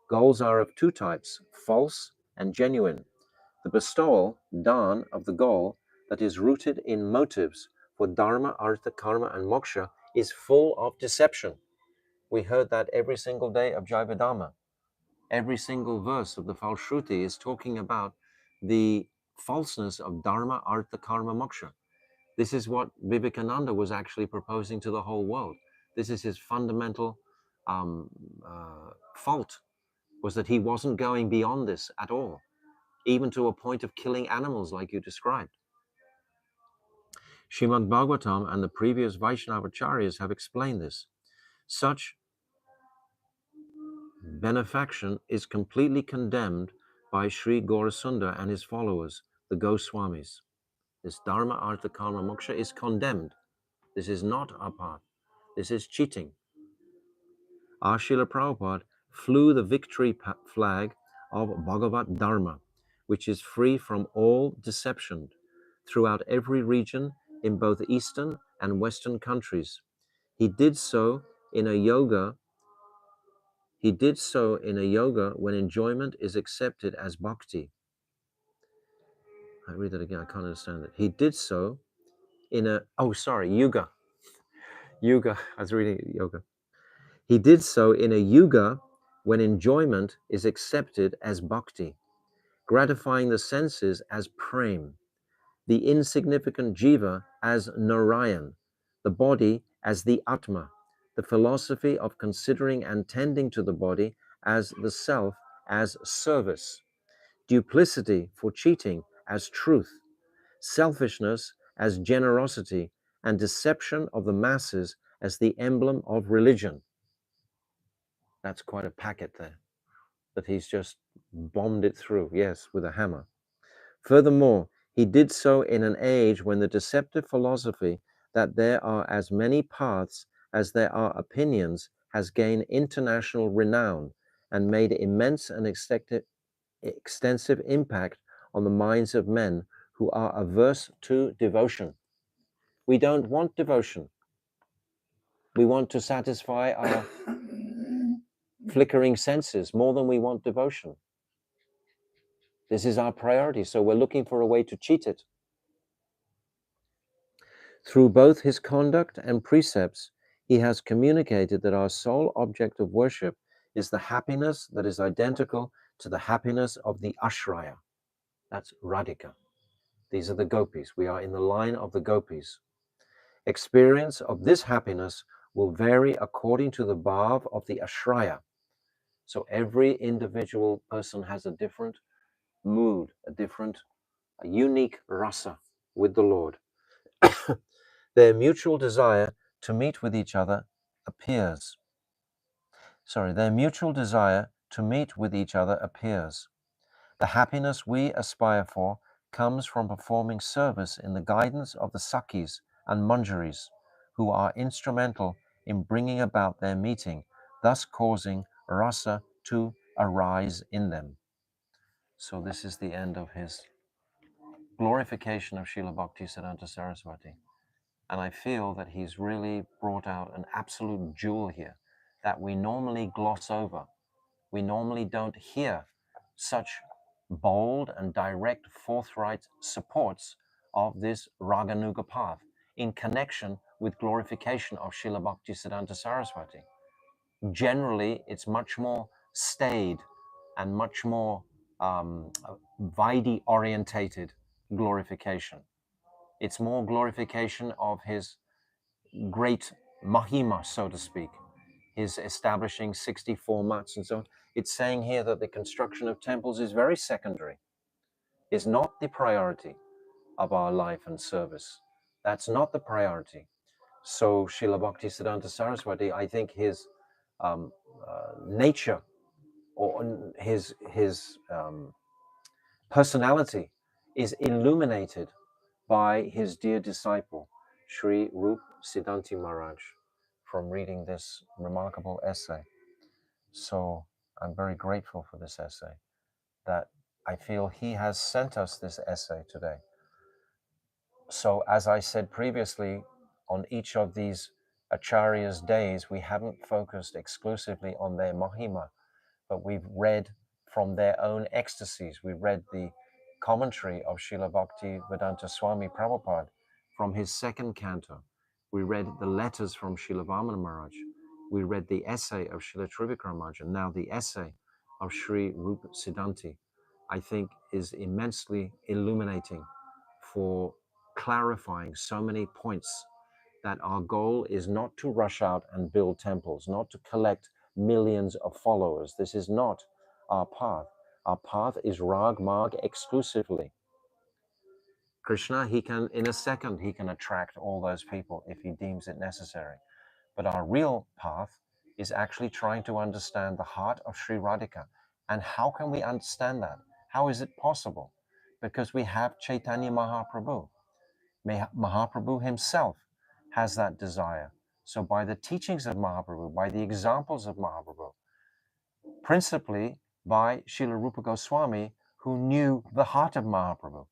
Goals are of 2 types, false and genuine. The bestowal, dan, of the goal that is rooted in motives for dharma, artha, karma, and moksha is full of deception. We heard that every single day of Jaivedama. Every single verse of the Falshruti is talking about the falseness of dharma, artha, karma, moksha. This is what Vivekananda was actually proposing to the whole world. This is his fundamental fault, was that he wasn't going beyond this at all, even to a point of killing animals like you described. Srimad Bhagavatam and the previous Vaishnavacharyas have explained this. Such benefaction is completely condemned by Sri Gaurasundar and his followers, the Goswamis. This dharma, artha, karma, moksha is condemned. This is not our path. This is cheating. Our Srila Prabhupada flew the victory flag of Bhagavat Dharma, which is free from all deception, throughout every region in both Eastern and Western countries. He did so in a yoga. He did so in a yoga when enjoyment is accepted as bhakti. I read that again. I can't understand it. He did so in a yuga. Yuga. I was reading yoga. He did so in a yuga when enjoyment is accepted as bhakti, gratifying the senses as prem, the insignificant jiva as narayan, the body as the atma, the philosophy of considering and tending to the body as the self as service, duplicity for cheating as truth, selfishness as generosity, and deception of the masses as the emblem of religion. That's quite a packet there that he's just bombed it through, yes, with a hammer. Furthermore, he did so in an age when the deceptive philosophy that there are as many paths as there are opinions has gained international renown and made immense and extensive impact on the minds of men who are averse to devotion. We don't want devotion. We want to satisfy our flickering senses more than we want devotion. This is our priority, so we're looking for a way to cheat it. Through both his conduct and precepts, he has communicated that our sole object of worship is the happiness that is identical to the happiness of the Ashraya. That's Radhika. These are the gopis. We are in the line of the gopis. Experience of this happiness will vary according to the bhav of the Ashraya. So every individual person has a different mood, a unique rasa with the Lord. Their mutual desire to meet with each other appears. Their mutual desire to meet with each other appears. The happiness we aspire for comes from performing service in the guidance of the Sakhis and Manjaris, who are instrumental in bringing about their meeting, thus causing rasa to arise in them. So this is the end of his glorification of Srila Bhakti Siddhanta Saraswati. And I feel that he's really brought out an absolute jewel here that we normally gloss over. We normally don't hear such bold and direct, forthright supports of this Raganuga path in connection with glorification of Srila Bhakti Siddhanta Saraswati. Generally, it's much more staid and much more Vaidhi-orientated glorification. It's more glorification of his great mahima, so to speak, his establishing 64 mats and so on. It's saying here that the construction of temples is very secondary, is not the priority of our life and service. That's not the priority. So Srila Bhakti Siddhanta Saraswati, I think his nature or his personality is illuminated by his dear disciple, Srirupa Siddhanti Maharaj, from reading this remarkable essay. So I'm very grateful for this essay, that I feel he has sent us this essay today. So as I said previously, on each of these Acharya's days, we haven't focused exclusively on their Mahima, but we've read from their own ecstasies. We read the commentary of Srila Bhakti Vedanta Swami Prabhupada from his second canto. We read the letters from Srila Vamana Maharaj. We read the essay of Srila Trivikram Maharaj, and now the essay of Sri Rupa Siddhanti, I think is immensely illuminating for clarifying so many points, that our goal is not to rush out and build temples, not to collect millions of followers. This is not our path. Our path is Rag Marg exclusively. Krishna, in a second, he can attract all those people if he deems it necessary. But our real path is actually trying to understand the heart of Sri Radhika. And how can we understand that? How is it possible? Because we have Chaitanya Mahaprabhu. Mahaprabhu himself has that desire. So by the teachings of Mahaprabhu, by the examples of Mahaprabhu, principally by Srila Rupa Goswami, who knew the heart of Mahaprabhu,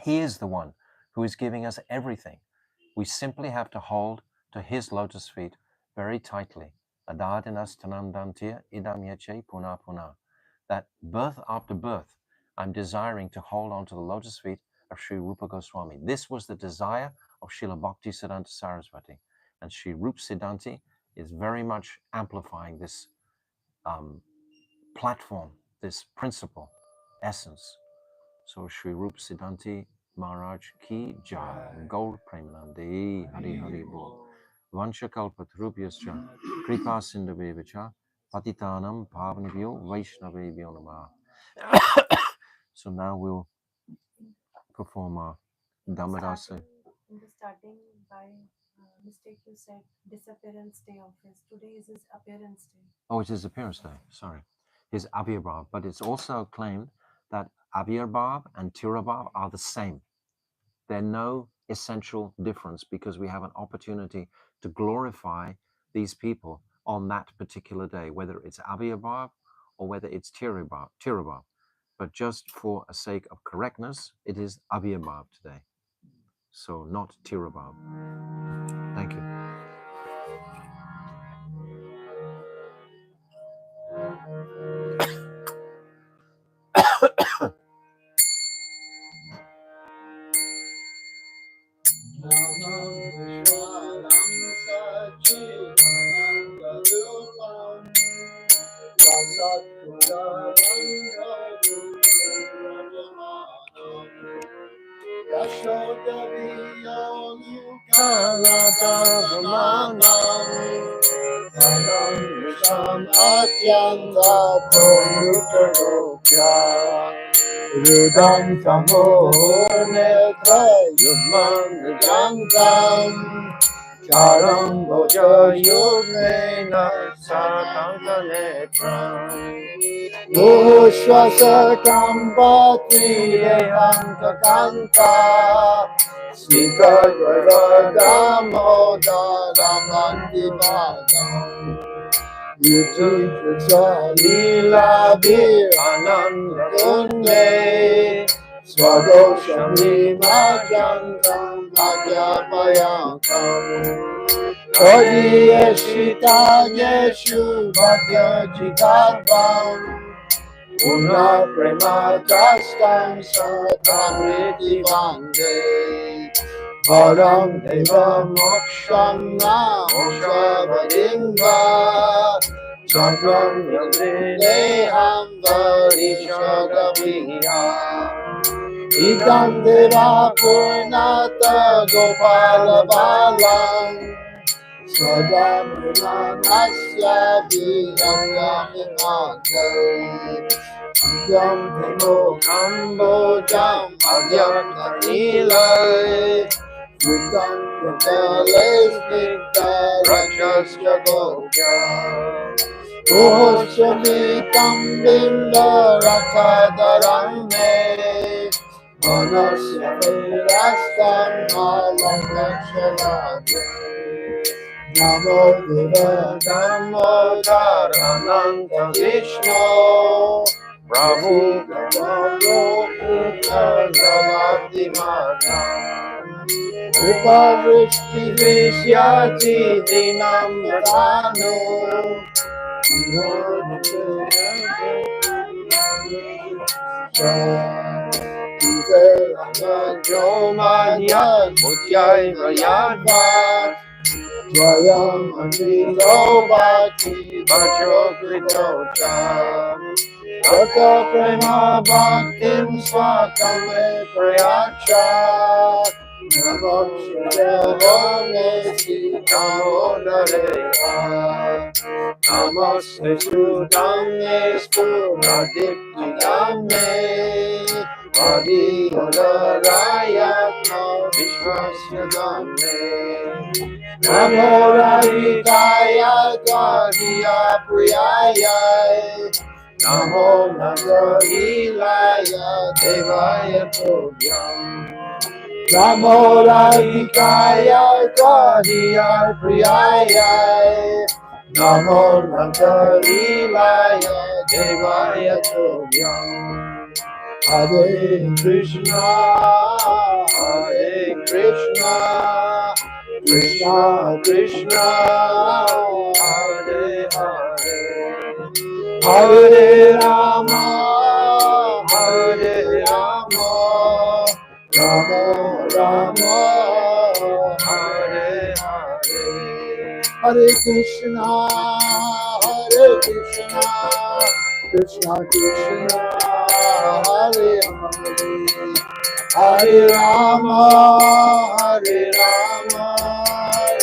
he is the one who is giving us everything. We simply have to hold to his lotus feet very tightly. Adadinas tanandantir idam yeche puna puna. That birth after birth, I'm desiring to hold on to the lotus feet of Sri Rupa Goswami. This was the desire of Srila Bhakti Siddhanti Saraswati. And Sri Rupa Siddhanti is very much amplifying this platform, this principle, essence. So Sri Rupa Siddhanti Maharaj ki jai. Gaur Premanande Hari Hari Bol. Vanchakalpatrubhyascha Kripa Sindhavevacha Patitanam Pavanibhyo Vaishnavebhyo Namah. So now we'll perform our Dhammadasa. In the starting, by mistake, you said disappearance day of his. Today is his appearance day. Oh, it is appearance day, sorry. His Abhirbhav. But it's also claimed that Abhirbhav and Tirabhav are the same. There's no essential difference because we have an opportunity to glorify these people on that particular day, whether it's Abhirbhav or whether it's Tirabhav. But just for a sake of correctness, it is Abhirbhav today. So not Tirabhav. Thank you. Rudam Samonetra Yudman Jantam Charam Boja Yudnena Sakantanetram Ushwasa Kampatri Devanta Kanta Sita Damoda Ramandivadam Yuti Krishna Lila Bir Ananda Kunde Swadoshami Majantam Bhajapayatam Kodi Eshita Yeshu Bhagya Chitadvam Una Prema Tastam Satamriti Vande Param Deva Moksham Na Mokshavadinva Chakram Yandeham Varishadavya Idam Deva Purnata Gopala Balam Sadam Nasya Viragamimate Yam Demo Kambo Jam Avyam Nilai Vidam Vitale Vidya Rajasya Gokya Oshamitam Bimba Rakhadarame Manasya Virastam Malangakshalade Namo Buddha Namo Dharananta Vishnu Prabhu Namo Buddha Navati Mata Kripa Vrishti Vishyati Dinam Yatano Jomanya Mutyai Rayadva Jayam Amrito Bhakti Bhajo Kritocha Tata Prema Bhaktim Swakame Prayacha Namo Shridhare Sita Dareha Namaste Sudhamne Spuradiptidhamne Adi Udarayatma Vishwasya Dhamne Namo Radhikaya Tadiya Priyaya Namo Nagarhilaya Devaya Tobhyam Namo Radhikaya Tadiyar Priyaya Namo Rangarilaya Devaya Tobhyam Hare Krishna Hare Krishna Krishna Krishna Hare Hare Hare Rama Hare Rama Rama Rama Hare Hare Hare Krishna Krishna Krishna Hare Hare Hare Rama Hare Rama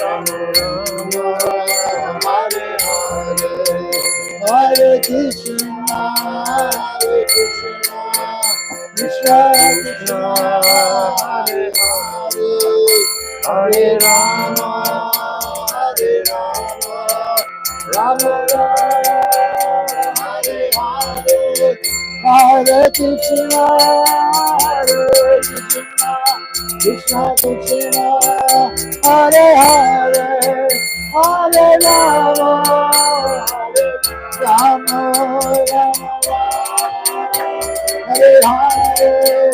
Rama Rama Hare Hare Hare Krishna Krishna Krishna Hare Hare Hare Rama Hare Rama Rama Rama Hare Hare Hare Krishna Krishna Krishna Hare Hare Hare Rama Rama Rama Hare Hare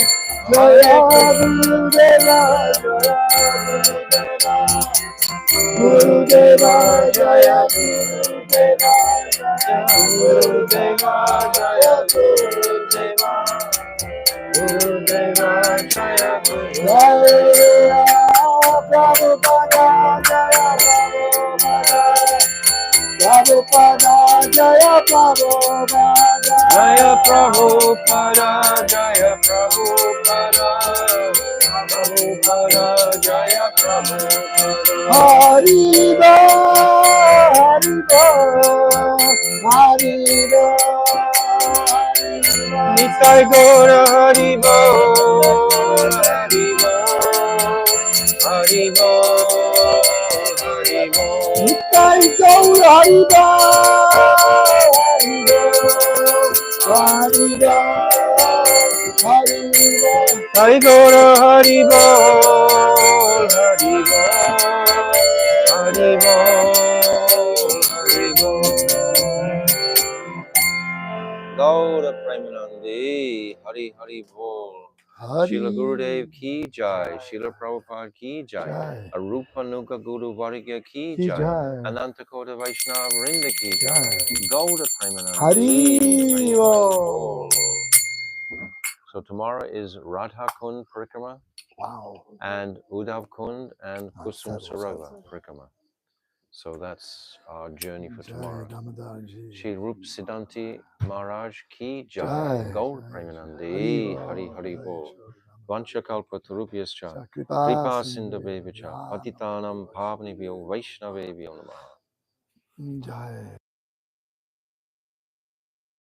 Jaya Gurudeva Gurudeva Jaya Gurudeva Gurudeva Jaya Gurudeva Gurudeva Jaya Gurudeva Prabhupada Jaya Prabhupada Prabhupada Jaya Prabhupada Jaya Prabhupada Jaya Prabhupada Prabhupada Jaya Prabhupada Haribo Haribo Nitai Gora Haribo Haribo Haribo Haribo Nitai Gora Haribo Haribo Haribo Nitai Gora Haribo Haribo Haribo Haribo Gaura Premanandi, Hari Hari Bol. Srila Gurudev ki jai, Srila Prabhupada ki jai, Arupa Nuga Guru Varga ki jai, Ananta Kota Vaishnava Vrinda ki jai, Gaura Premanandi, Hari Bol. So tomorrow is Radha Kund Parikrama, and Uddhav Kund and Kusum Sarova Parikrama. So that's our journey for tomorrow. Srirupa Siddhanti Maharaj ki jai, Gaur Premanandi, Hari Hari Bol. Vanchakalpa Turupyascha, Kripa Sindhavevcha, Patitanam Pavnibhyo Vaishnavebhyo Namaha.